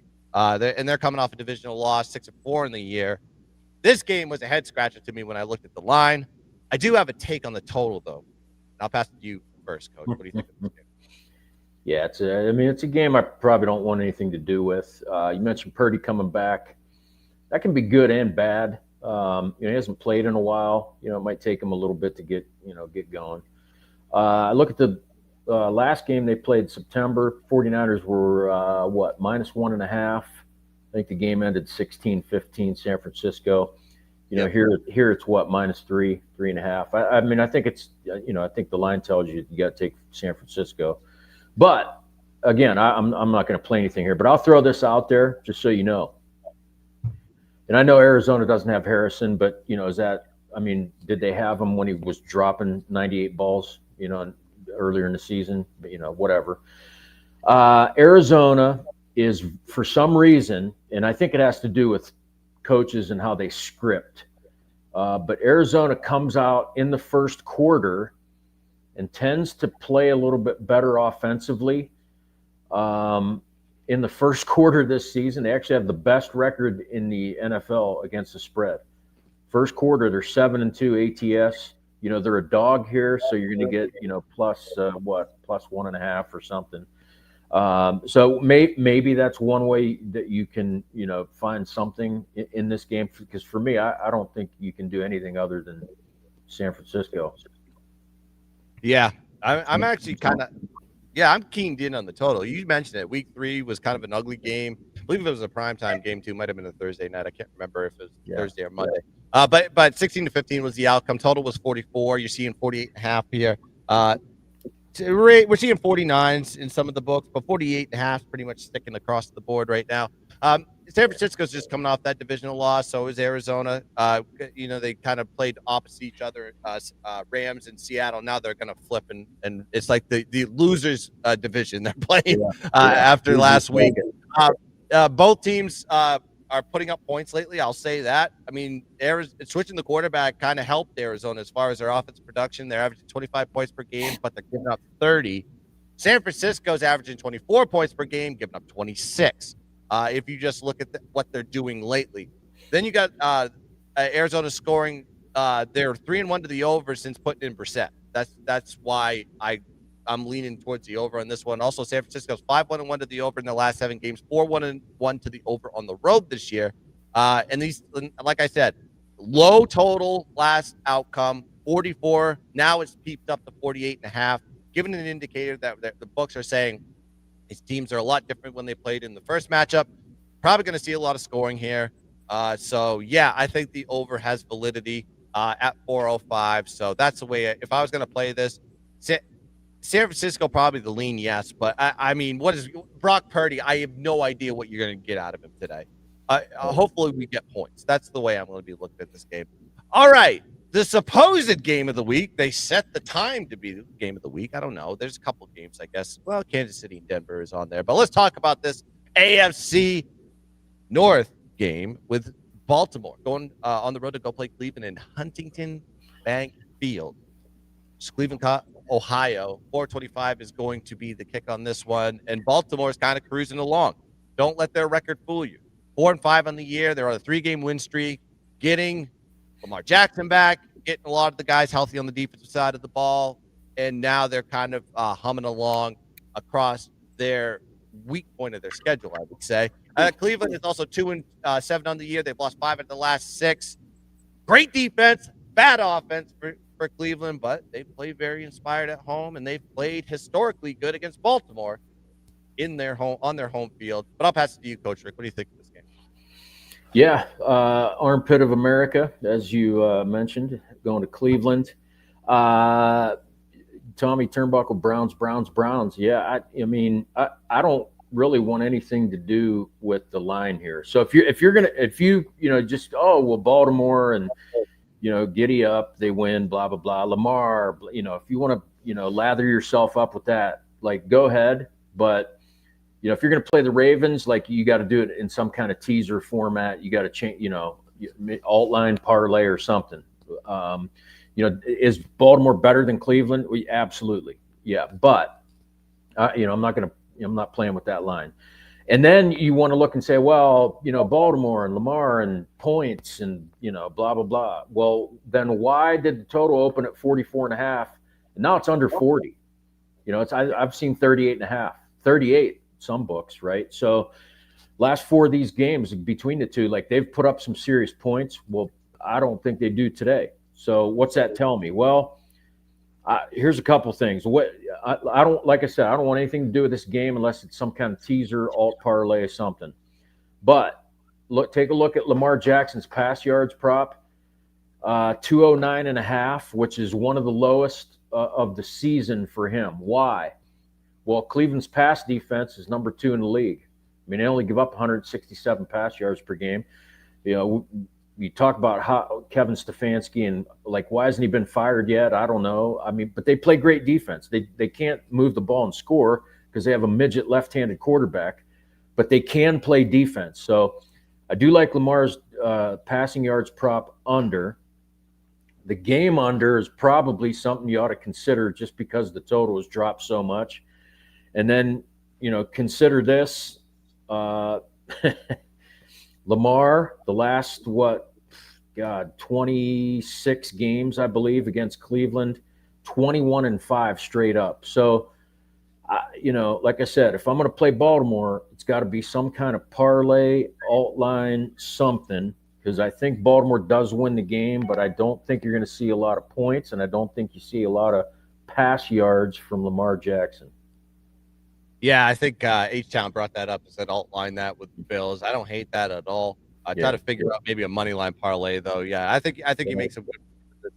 They're coming off a divisional loss, 6-4 in the year. This game was a head scratcher to me when I looked at the line. I do have a take on the total, though. I'll pass it to you first, Coach. What do you think of this game? Yeah, it's a game I probably don't want anything to do with. You mentioned Purdy coming back. That can be good and bad. He hasn't played in a while. It might take him a little bit to get going. I look at the last game they played September. 49ers were -1.5. I think the game ended 16-15 San Francisco. Here it's -3, 3.5. I think it's I think the line tells you got to take San Francisco. But again, I'm not going to play anything here, but I'll throw this out there just so you know. And I know Arizona doesn't have Harrison, but did they have him when he was dropping 98 balls, earlier in the season? Whatever. Arizona is, for some reason, and I think it has to do with coaches and how they script. But Arizona comes out in the first quarter and tends to play a little bit better offensively. In the first quarter this season, they actually have the best record in the NFL against the spread. First quarter, they're 7-2 ATS. They're a dog here, so you're going to get, plus 1.5 or something. So maybe that's one way that you can, find something in this game. Because for me, I don't think you can do anything other than San Francisco. Yeah, I'm actually I'm keened in on the total. You mentioned it. Week 3 was kind of an ugly game. I believe it was a primetime game too. Might have been a Thursday night. I can't remember if it was Thursday or Monday. But 16-15 was the outcome. Total was 44. You're seeing 48.5 here. We're seeing 49s in some of the books, but 48.5 is pretty much sticking across the board right now. San Francisco's just coming off that divisional loss. So is Arizona. They kind of played opposite each other, Rams and Seattle. Now they're going to flip, and it's like the losers division they're playing after last week. Both teams are putting up points lately. I'll say that. Switching the quarterback kind of helped Arizona as far as their offensive production. They're averaging 25 points per game, but they're giving up 30. San Francisco's averaging 24 points per game, giving up 26. If you just look at what they're doing lately, then you got Arizona scoring. They're 3-1 to the over since putting in Brissett. That's why I'm leaning towards the over on this one. Also, San Francisco's 5-1-1 to the over in the last 7 games, 4-1-1 to the over on the road this year. And these, like I said, low total last outcome, 44. Now it's peeped up to 48.5, giving an indicator that the books are saying these teams are a lot different when they played in the first matchup. Probably going to see a lot of scoring here. I think the over has validity at 405. So that's the way. If I was going to play this, San Francisco probably the lean, yes. But what is Brock Purdy? I have no idea what you're going to get out of him today. Hopefully we get points. That's the way I'm going to be looking at this game. All right, the supposed game of the week. They set the time to be the game of the week. I don't know. There's a couple games, I guess. Well, Kansas City and Denver is on there. But let's talk about this AFC North game with Baltimore going on the road to go play Cleveland in Huntington Bank Field. Cleveland, Ohio. 425 is going to be the kick on this one. And Baltimore is kind of cruising along. Don't let their record fool you. 4-5 on the year. They're on a 3-game win streak. Getting Lamar Jackson back, getting a lot of the guys healthy on the defensive side of the ball, and now they're kind of humming along across their weak point of their schedule, I would say. Cleveland is also 2-7 on the year. They've lost 5 of the last 6. Great defense, bad offense for Cleveland, but they play very inspired at home, and they've played historically good against Baltimore in their home on their home field. But I'll pass it to you, Coach Rick. What do you think of this game? Yeah, armpit of America, as you mentioned, going to Cleveland. Tommy Turnbuckle, Browns. Yeah, I mean, I don't really want anything to do with the line here. So if you just Baltimore and giddy up, they win, blah blah blah. Lamar, if you want to lather yourself up with that, like go ahead, but. If you're going to play the Ravens, like you got to do it in some kind of teaser format. You got to change, alt line parlay or something. Is Baltimore better than Cleveland? Absolutely, yeah. But I'm not playing with that line. And then you want to look and say, well, Baltimore and Lamar and points and blah blah blah. Well, then why did the total open at 44.5? And now it's under 40. I've seen 38.5, 38. Some books, right? So last 4 of these games between the two, like they've put up some serious points. Well, I don't think they do today. So what's that tell me? Well, here's a couple things. I don't, like I said, I don't want anything to do with this game unless it's some kind of teaser, alt parlay or something. But take a look at Lamar Jackson's pass yards prop, 209.5, which is one of the lowest of the season for him. Why? Well, Cleveland's pass defense is number 2 in the league. I mean, they only give up 167 pass yards per game. You talk about how Kevin Stefanski and why hasn't he been fired yet? I don't know. I mean, but they play great defense. They can't move the ball and score because they have a midget left-handed quarterback, but they can play defense. So I do like Lamar's passing yards prop under. The game under is probably something you ought to consider just because the total has dropped so much. And then, consider this, Lamar, the last, 26 games, I believe, against Cleveland, 21-5 straight up. So, like I said, if I'm going to play Baltimore, it's got to be some kind of parlay, alt line, something, because I think Baltimore does win the game, but I don't think you're going to see a lot of points, and I don't think you see a lot of pass yards from Lamar Jackson. Yeah, I think H-Town brought that up and said outline that with the Bills. I don't hate that at all. I try to figure out maybe a money line parlay though. Yeah, I think you make some good.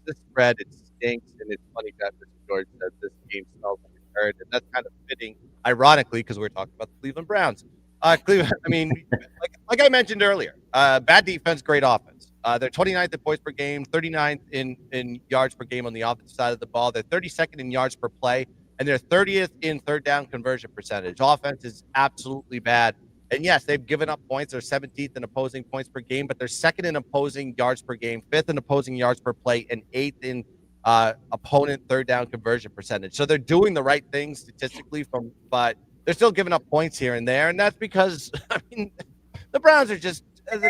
This spread it stinks, and it's funny that Mr. George said this game smells like a turd, and that's kind of fitting, ironically, because we're talking about the Cleveland Browns. Cleveland, I mean, like I mentioned earlier, bad defense, great offense. They're 29th in points per game, 39th in yards per game on the offensive side of the ball. They're 32nd in yards per play. And they're 30th in third down conversion percentage. Offense is absolutely bad. And yes, they've given up points. They're 17th in opposing points per game, but they're 2nd in opposing yards per game, 5th in opposing yards per play, and 8th in opponent third down conversion percentage. So they're doing the right things statistically, but they're still giving up points here and there. And that's because, the Browns are just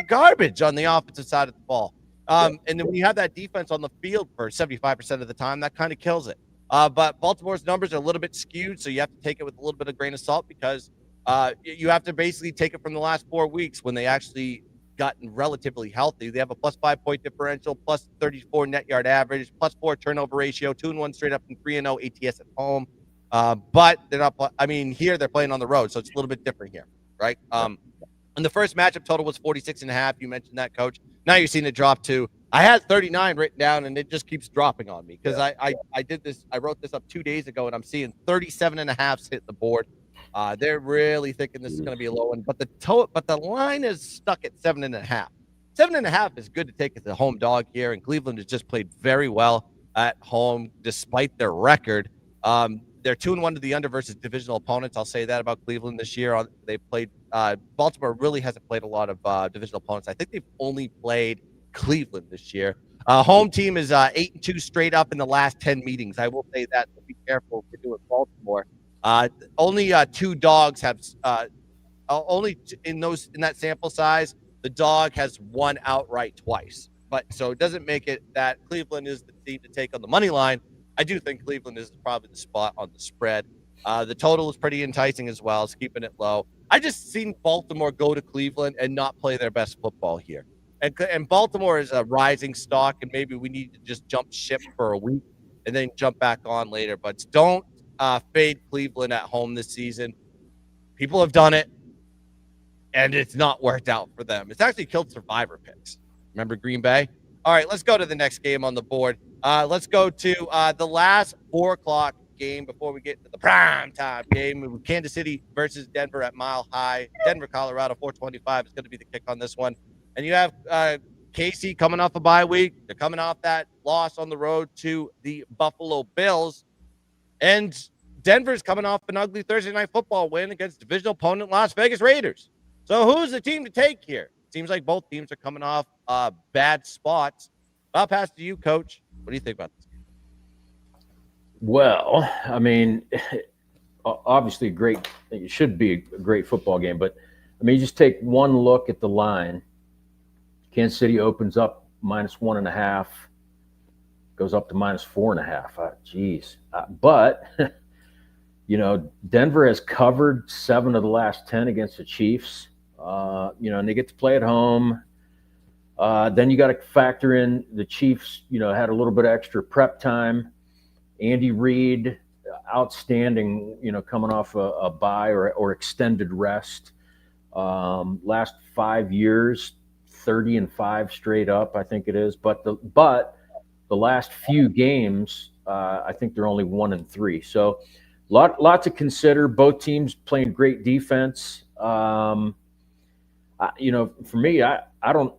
garbage on the offensive side of the ball. And then when you have that defense on the field for 75% of the time, that kind of kills it. But Baltimore's numbers are a little bit skewed, so you have to take it with a little bit of grain of salt because you have to basically take it from the last 4 weeks when they actually gotten relatively healthy. They have a plus 5 point differential, plus 34 net yard average, plus 4 turnover ratio, 2-1 straight up, and 3-0 ATS at home. But they're not. Here they're playing on the road, so it's a little bit different here, right? And the first matchup total was 46.5. You mentioned that, Coach. Now you're seeing it drop to. I had 39 written down, and it just keeps dropping on me because I did this. I wrote this up 2 days ago, and I'm seeing 37.5 hit the board. They're really thinking this is going to be a low one, but the line is stuck at 7.5. 7.5 is good to take as a home dog here, and Cleveland has just played very well at home despite their record. They're 2-1 to the under versus divisional opponents. I'll say that about Cleveland this year. They played Baltimore really hasn't played a lot of divisional opponents. I think they've only played Cleveland this year. Home team is 8-2 straight up in the last 10 meetings. I will say that, so be careful if you're doing Baltimore. Only 2 dogs have only in that sample size, the dog has won outright twice. But so it doesn't make it that Cleveland is the team to take on the money line. I do think Cleveland is probably the spot on the spread. The total is pretty enticing as well. It's keeping it low. I just seen Baltimore go to Cleveland and not play their best football here. And Baltimore is a rising stock, and maybe we need to just jump ship for a week and then jump back on later. But don't fade Cleveland at home this season. People have done it, and it's not worked out for them. It's actually killed survivor picks. Remember Green Bay? All right, let's go to the next game on the board. Let's go to the last 4 o'clock game before we get to the prime time game. Kansas City versus Denver at Mile High. Denver, Colorado, 425 is going to be the kick on this one. And you have KC coming off a bye week. They're coming off that loss on the road to the Buffalo Bills. And Denver's coming off an ugly Thursday night football win against divisional opponent Las Vegas Raiders. So who's the team to take here? Seems like both teams are coming off bad spots. I'll pass to you, Coach. What do you think about this game? Well, I mean, obviously it should be a great football game, but I mean, just take one look at the line. Kansas City opens up -1.5, goes up to -4.5. Geez. But, Denver has covered 7 of the last 10 against the Chiefs, and they get to play at home. Then you got to factor in the Chiefs, had a little bit of extra prep time. Andy Reid, outstanding, coming off a bye or extended rest. Last 5 years, 30-5 straight up, I think it is. But the last few games, I think they're only 1-3. So lot to consider. Both teams playing great defense. For me, I don't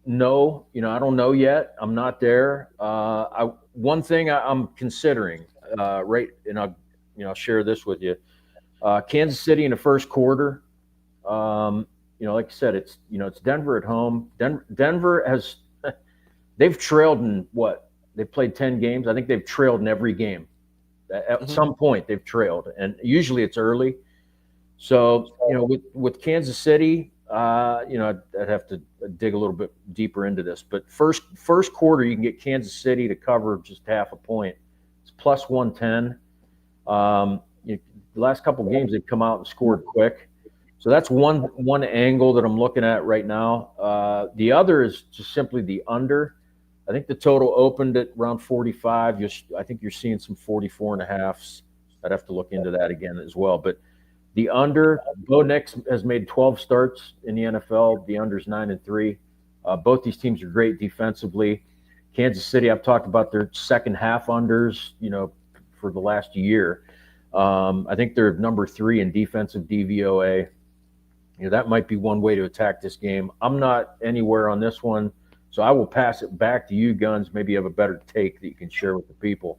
know. I don't know yet. I'm not there. One thing I'm considering, right, and I'll share this with you. Kansas City in the first quarter. Like I said, it's Denver at home. Denver has they've trailed in what? They've played 10 games. I think they've trailed in every game. At some point, they've trailed, and usually it's early. So with Kansas City, I'd have to dig a little bit deeper into this. But first quarter, you can get Kansas City to cover just half a point. It's +110. The last couple of games, they've come out and scored quick. So that's one angle that I'm looking at right now. The other is just simply the under. I think the total opened at around 45. I think you're seeing some 44.5s. I'd have to look into that again as well. But the under, Bo Nix has made 12 starts in the NFL. The under's 9-3. Both these teams are great defensively. Kansas City, I've talked about their second half unders, for the last year. I think they're number 3 in defensive DVOA. That might be one way to attack this game. I'm not anywhere on this one, so I will pass it back to you, Gunz. Maybe you have a better take that you can share with the people.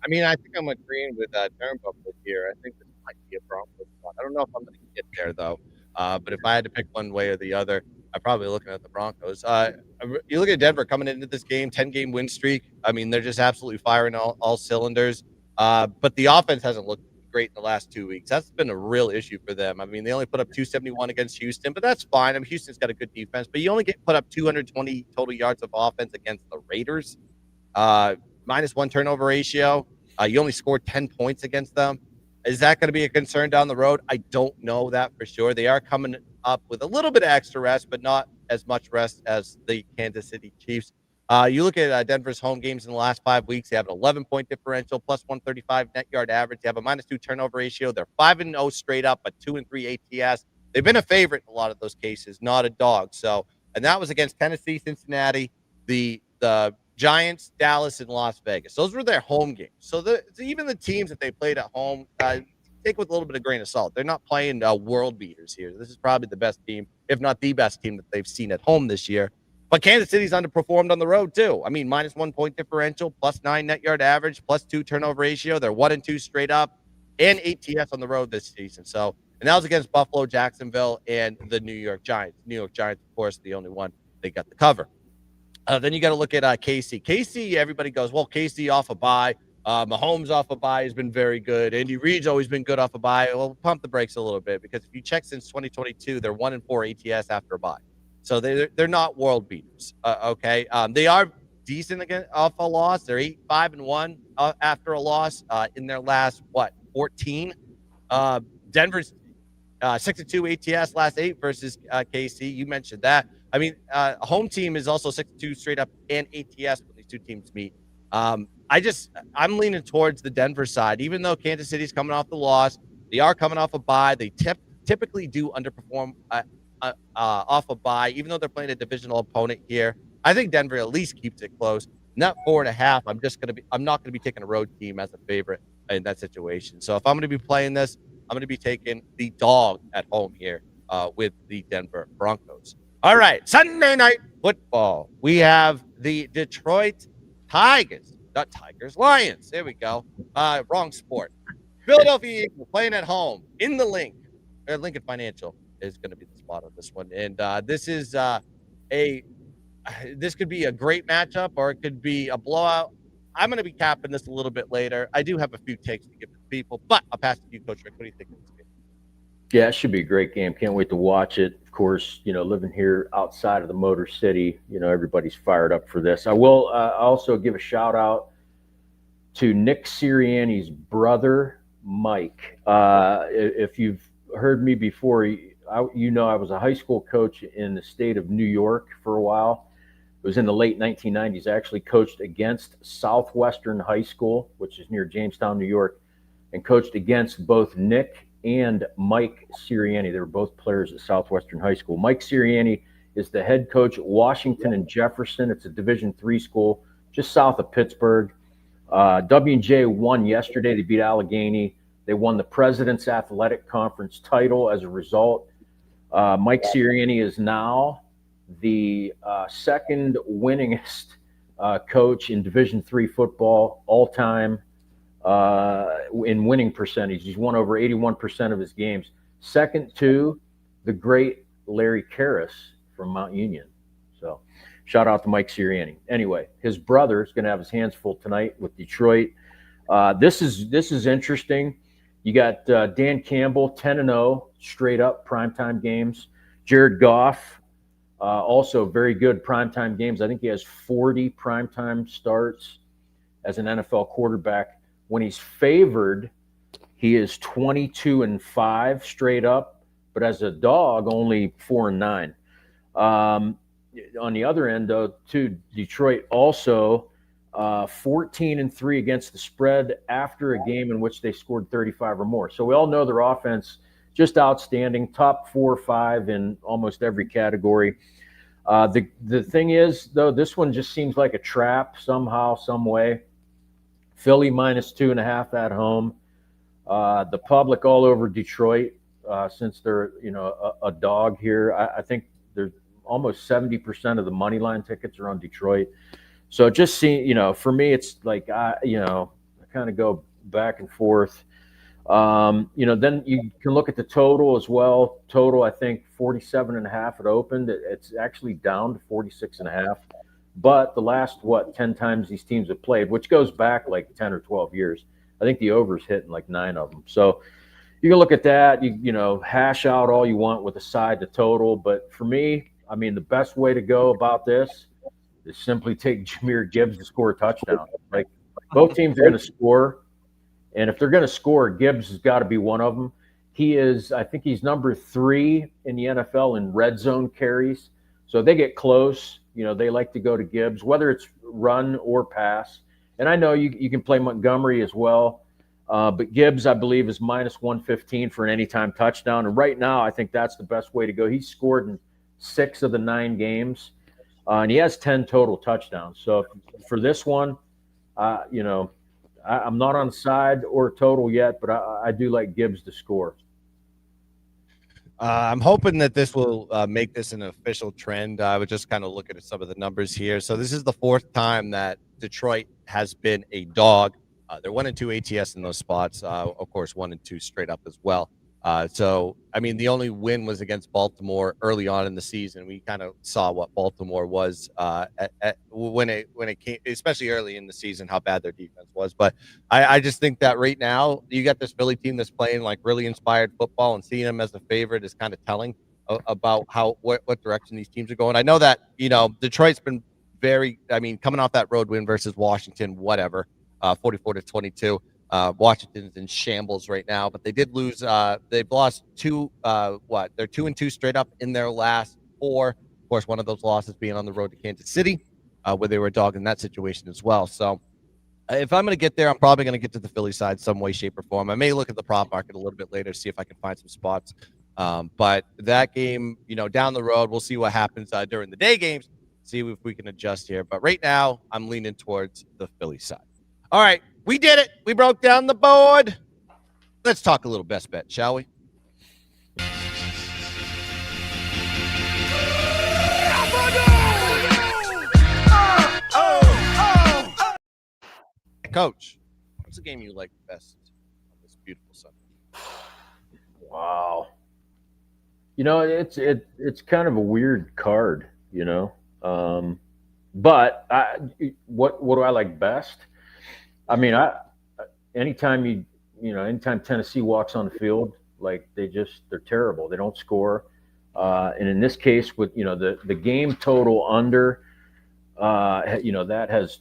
I mean, I think I'm agreeing with Turnbuckle here. I think this might be a Broncos spot. I don't know if I'm going to get there, though. But if I had to pick one way or the other, I'm probably looking at the Broncos. You look at Denver coming into this game, 10-game win streak. I mean, they're just absolutely firing all cylinders. But the offense hasn't looked great in the last 2 weeks. That's been a real issue for them. I mean, they only put up 271 against Houston, but that's fine. I mean, Houston's got a good defense, but you only put up 220 total yards of offense against the Raiders. -1 turnover ratio. You only scored 10 points against them. Is that going to be a concern down the road? I don't know that for sure. They are coming up with a little bit of extra rest, but not as much rest as the Kansas City Chiefs. You look at Denver's home games in the last 5 weeks. They have an 11-point differential, +135 net yard average. They have a -2 turnover ratio. They're 5-0 straight up, but 2-3 ATS. They've been a favorite in a lot of those cases, not a dog. So, and that was against Tennessee, Cincinnati, the Giants, Dallas, and Las Vegas. Those were their home games. So even the teams that they played at home, take with a little bit of grain of salt. They're not playing world beaters here. This is probably the best team, if not the best team that they've seen at home this year. But Kansas City's underperformed on the road too. I mean, -1 point differential, +9 net yard average, +2 turnover ratio. They're 1-2 straight up, and 8 TS on the road this season. So, and that was against Buffalo, Jacksonville, and the New York Giants. New York Giants, of course, the only one they got the cover. Then you got to look at KC. KC, everybody goes, well, KC off a bye. Mahomes off a bye has been very good. Andy Reid's always been good off a bye. Well, pump the brakes a little bit because if you check since 2022, they're 1-4 ATS after a bye. So they're not world beaters. Okay. They are decent again off a loss. They're 8-5-1 after a loss in their last 14. Denver's 6-2 ATS last 8 versus KC. You mentioned that. I mean, home team is also 6-2 straight up and ATS when these two teams meet. I'm leaning towards the Denver side, even though Kansas City's coming off the loss. They are coming off a bye. They typically do underperform off a bye, even though they're playing a divisional opponent here. I think Denver at least keeps it close. Not 4.5. I'm not gonna be taking a road team as a favorite in that situation. So if I'm gonna be playing this, I'm gonna be taking the dog at home here with the Denver Broncos. All right, Sunday night football. We have the Detroit Tigers, not Tigers, Lions. There we go. Wrong sport. Philadelphia Eagles playing at home in the Lincoln Financial is going to be the spot on this one. And this could be a great matchup or it could be a blowout. I'm going to be capping this a little bit later. I do have a few takes to give to people, but I'll pass it to you, Coach Rick. What do you think of this game? Yeah, it should be a great game. Can't wait to watch it. Of course, living here outside of the Motor City, everybody's fired up for this. I will also give a shout out to Nick Sirianni's brother, Mike. If you've heard me before, I was a high school coach in the state of New York for a while. It was in the late 1990s. I actually coached against Southwestern High School, which is near Jamestown, New York, and coached against both Nick and Mike Sirianni. They were both players at Southwestern High School. Mike Sirianni is the head coach at Washington and Jefferson. It's a Division III school just south of Pittsburgh. W&J won yesterday. They beat Allegheny. They won the President's Athletic Conference title as a result. Mike Sirianni is now the second winningest coach in Division III football all time. In winning percentage. He's won over 81% of his games. Second to the great Larry Karras from Mount Union. So shout out to Mike Sirianni. Anyway, his brother is going to have his hands full tonight with Detroit. This is interesting. You got Dan Campbell, 10-0, straight up primetime games. Jared Goff, also very good primetime games. I think he has 40 primetime starts as an NFL quarterback. When he's favored, he is 22-5 straight up, but as a dog, only 4-9. On the other end, though, too, Detroit also 14-3 against the spread after a game in which they scored 35 or more. So we all know their offense just outstanding, top 4 or 5 in almost every category. The thing is, though, this one just seems like a trap somehow, some way. Philly -2.5 at home. The public all over Detroit since they're a dog here. I think there's almost 70% of the money line tickets are on Detroit. So just for me, it's like I kind of go back and forth. Then you can look at the total as well. Total, I think 47.5 it opened. It's actually down to 46.5. But the last, 10 times these teams have played, which goes back like 10 or 12 years, I think the over's hitting like 9 of them. So you can look at that, you hash out all you want with a side to total. But for me, I mean, the best way to go about this is simply take Jahmyr Gibbs to score a touchdown. Like both teams are going to score. And if they're going to score, Gibbs has got to be one of them. I think he's number 3 in the NFL in red zone carries. So they get close. They like to go to Gibbs, whether it's run or pass. And I know you can play Montgomery as well. But Gibbs, I believe, is -115 for an anytime touchdown. And right now, I think that's the best way to go. He's scored in 6 of the 9 games, and he has 10 total touchdowns. So for this one, I'm not on side or total yet, but I do like Gibbs to score. I'm hoping that this will make this an official trend. I was just kind of looking at some of the numbers here. So this is the fourth time that Detroit has been a dog. They're 1-2 ATS in those spots. Of course, 1-2 straight up as well. So, I mean, the only win was against Baltimore early on in the season. We kind of saw what Baltimore was when it came, especially early in the season, how bad their defense was. But I just think that right now you got this Philly team that's playing like really inspired football, and seeing them as a favorite is kind of telling about what direction these teams are going. I know that Detroit's been coming off that road win versus Washington, whatever, 44-22. Washington's in shambles right now, but they did lose. They've lost two. They're 2-2 straight up in their last four. Of course, one of those losses being on the road to Kansas City, where they were a dog in that situation as well. So, if I'm going to get there, I'm probably going to get to the Philly side some way, shape, or form. I may look at the prop market a little bit later, see if I can find some spots. But that game, down the road, we'll see what happens during the day games. See if we can adjust here. But right now, I'm leaning towards the Philly side. All right. We did it. We broke down the board. Let's talk a little best bet, shall we? Coach, what's the game you like best on this beautiful Sunday? Wow. It's kind of a weird card, but what do I like best? I mean, anytime Tennessee walks on the field, like they're terrible. They don't score. And in this case, with the game total under, that has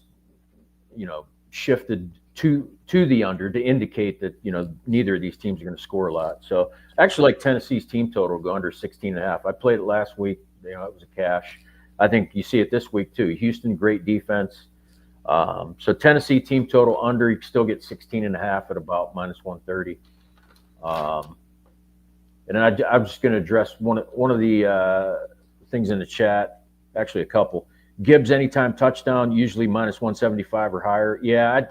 shifted to the under to indicate that neither of these teams are going to score a lot. So I actually like Tennessee's team total go under 16.5. I played it last week. It was a cash. I think you see it this week too. Houston, great defense. So Tennessee team total under, you can still get 16.5 at about -130. And then I'm just going to address one of the things in the chat, actually a couple. Gibbs anytime touchdown, usually -175 or higher. Yeah,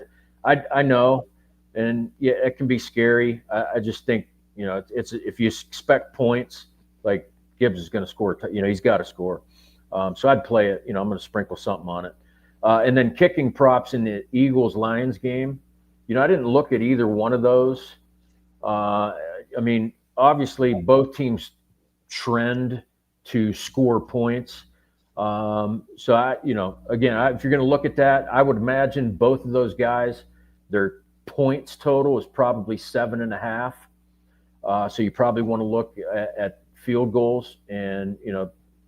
I know, and yeah, it can be scary. I just think it's if you expect points, like Gibbs is going to score. He's got to score. So I'd play it. I'm going to sprinkle something on it. And then kicking props in the Eagles-Lions game. I didn't look at either one of those. Obviously both teams trend to score points. So if you're going to look at that, I would imagine both of those guys, their points total is probably 7.5. So you probably want to look at field goals, and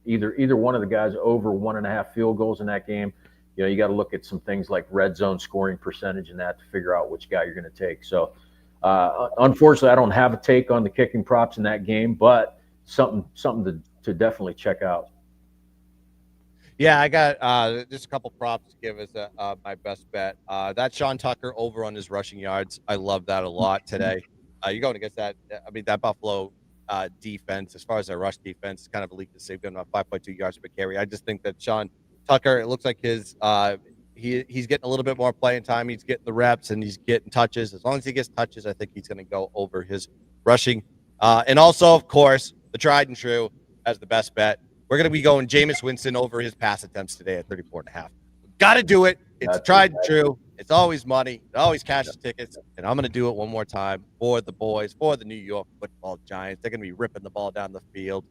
either one of the guys over 1.5 field goals in that game. You got to look at some things like red zone scoring percentage and that to figure out which guy you're going to take. So, unfortunately, I don't have a take on the kicking props in that game, but something to definitely check out. Yeah, I got just a couple props to give as my best bet. That Sean Tucker over on his rushing yards. I love that a lot today. You're going against that. That Buffalo defense, as far as their rush defense, is kind of a leak to save them about 5.2 yards per carry. I just think that Sean Tucker, it looks like he's getting a little bit more playing time. He's getting the reps and he's getting touches. As long as he gets touches, I think he's going to go over his rushing. And also, of course, the tried and true as the best bet. We're going to be going Jameis Winston over his pass attempts today at 34.5. Got to do it. It's tried and true. It's always money. It always cashes tickets. And I'm going to do it one more time for the boys, for the New York Football Giants. They're going to be ripping the ball down the field.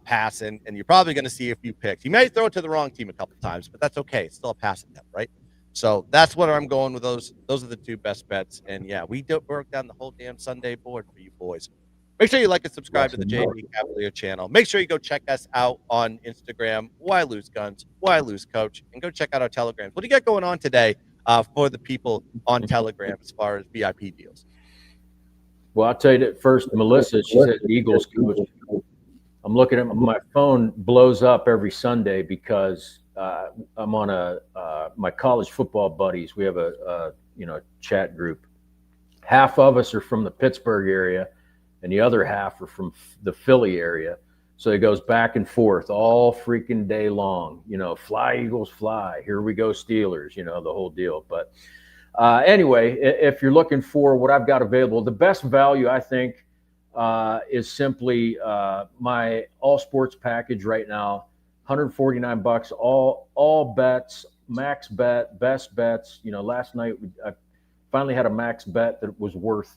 Passing, and you're probably going to see a few picks. You may throw it to the wrong team a couple times, but that's okay. It's still a pass attempt, right? So that's what I'm going with those. Those are the two best bets. And yeah, we broke down the whole damn Sunday board for you boys. Make sure you like and subscribe to the JB Cavalier channel. Make sure you go check us out on Instagram. Why Lose Guns? Why Lose Coach? And go check out our Telegrams. What do you got going on today for the people on Telegram as far as VIP deals? Well, I'll tell you that first, Melissa, she said Eagles coach. I'm looking at my phone blows up every Sunday because I'm on my college football buddies. We have a chat group. Half of us are from the Pittsburgh area, and the other half are from the Philly area. So it goes back and forth all freaking day long. Fly Eagles, fly. Here we go, Steelers. The whole deal. But Anyway, if you're looking for what I've got available, the best value I think is simply my all sports package right now. $149, all bets, max bet, best bets. Last night I finally had a max bet that was worth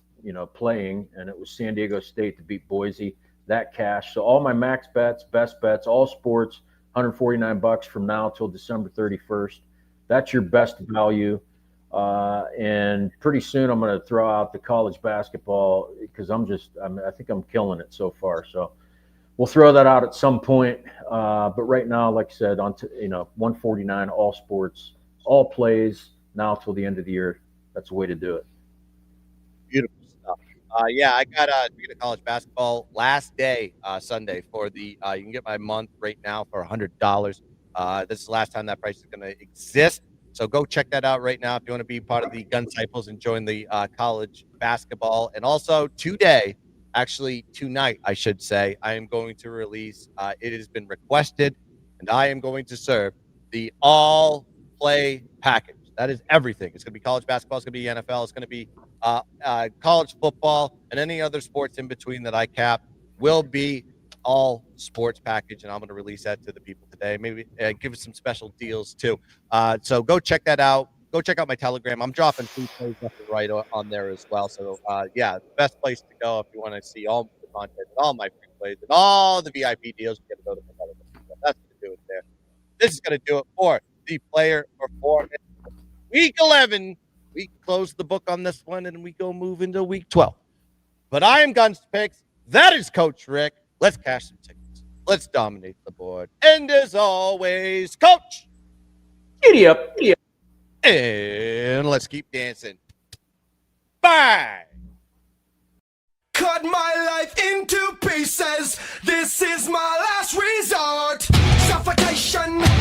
playing, and it was San Diego State to beat Boise. That cash. So all my max bets, best bets, all sports, $149 from now till December 31st. That's your best value. And pretty soon I'm going to throw out the college basketball because I think I'm killing it so far. So we'll throw that out at some point. But right now, like I said, $149 all sports, all plays now till the end of the year. That's the way to do it. Beautiful stuff. Yeah, I got speaking of college basketball, last day Sunday for the you can get my month right now for $100. This is the last time that price is going to exist. So go check that out right now if you want to be part of the Gun Disciples and join the college basketball. And also tonight, I should say, I am going to release, it has been requested, and I am going to serve the all-play package. That is everything. It's going to be college basketball. It's going to be NFL. It's going to be college football, and any other sports in between that I cap will be all sports package, and I'm going to release that to the people today. Maybe give us some special deals too. So go check that out. Go check out my Telegram. I'm dropping free plays left and right on there as well. So yeah, the best place to go if you want to see all the content and all my free plays and all the VIP deals. You got to go to my Telegram. So that's going to do it there. This is going to do it for the player performance. Week 11, we close the book on this one, and we go move into week 12. But I am Gunz Picks. That is Coach Rick. Let's cash some tickets. Let's dominate the board. And as always, Coach. Giddy up. Giddy up. And let's keep dancing. Bye. Cut my life into pieces. This is my last resort. Suffocation.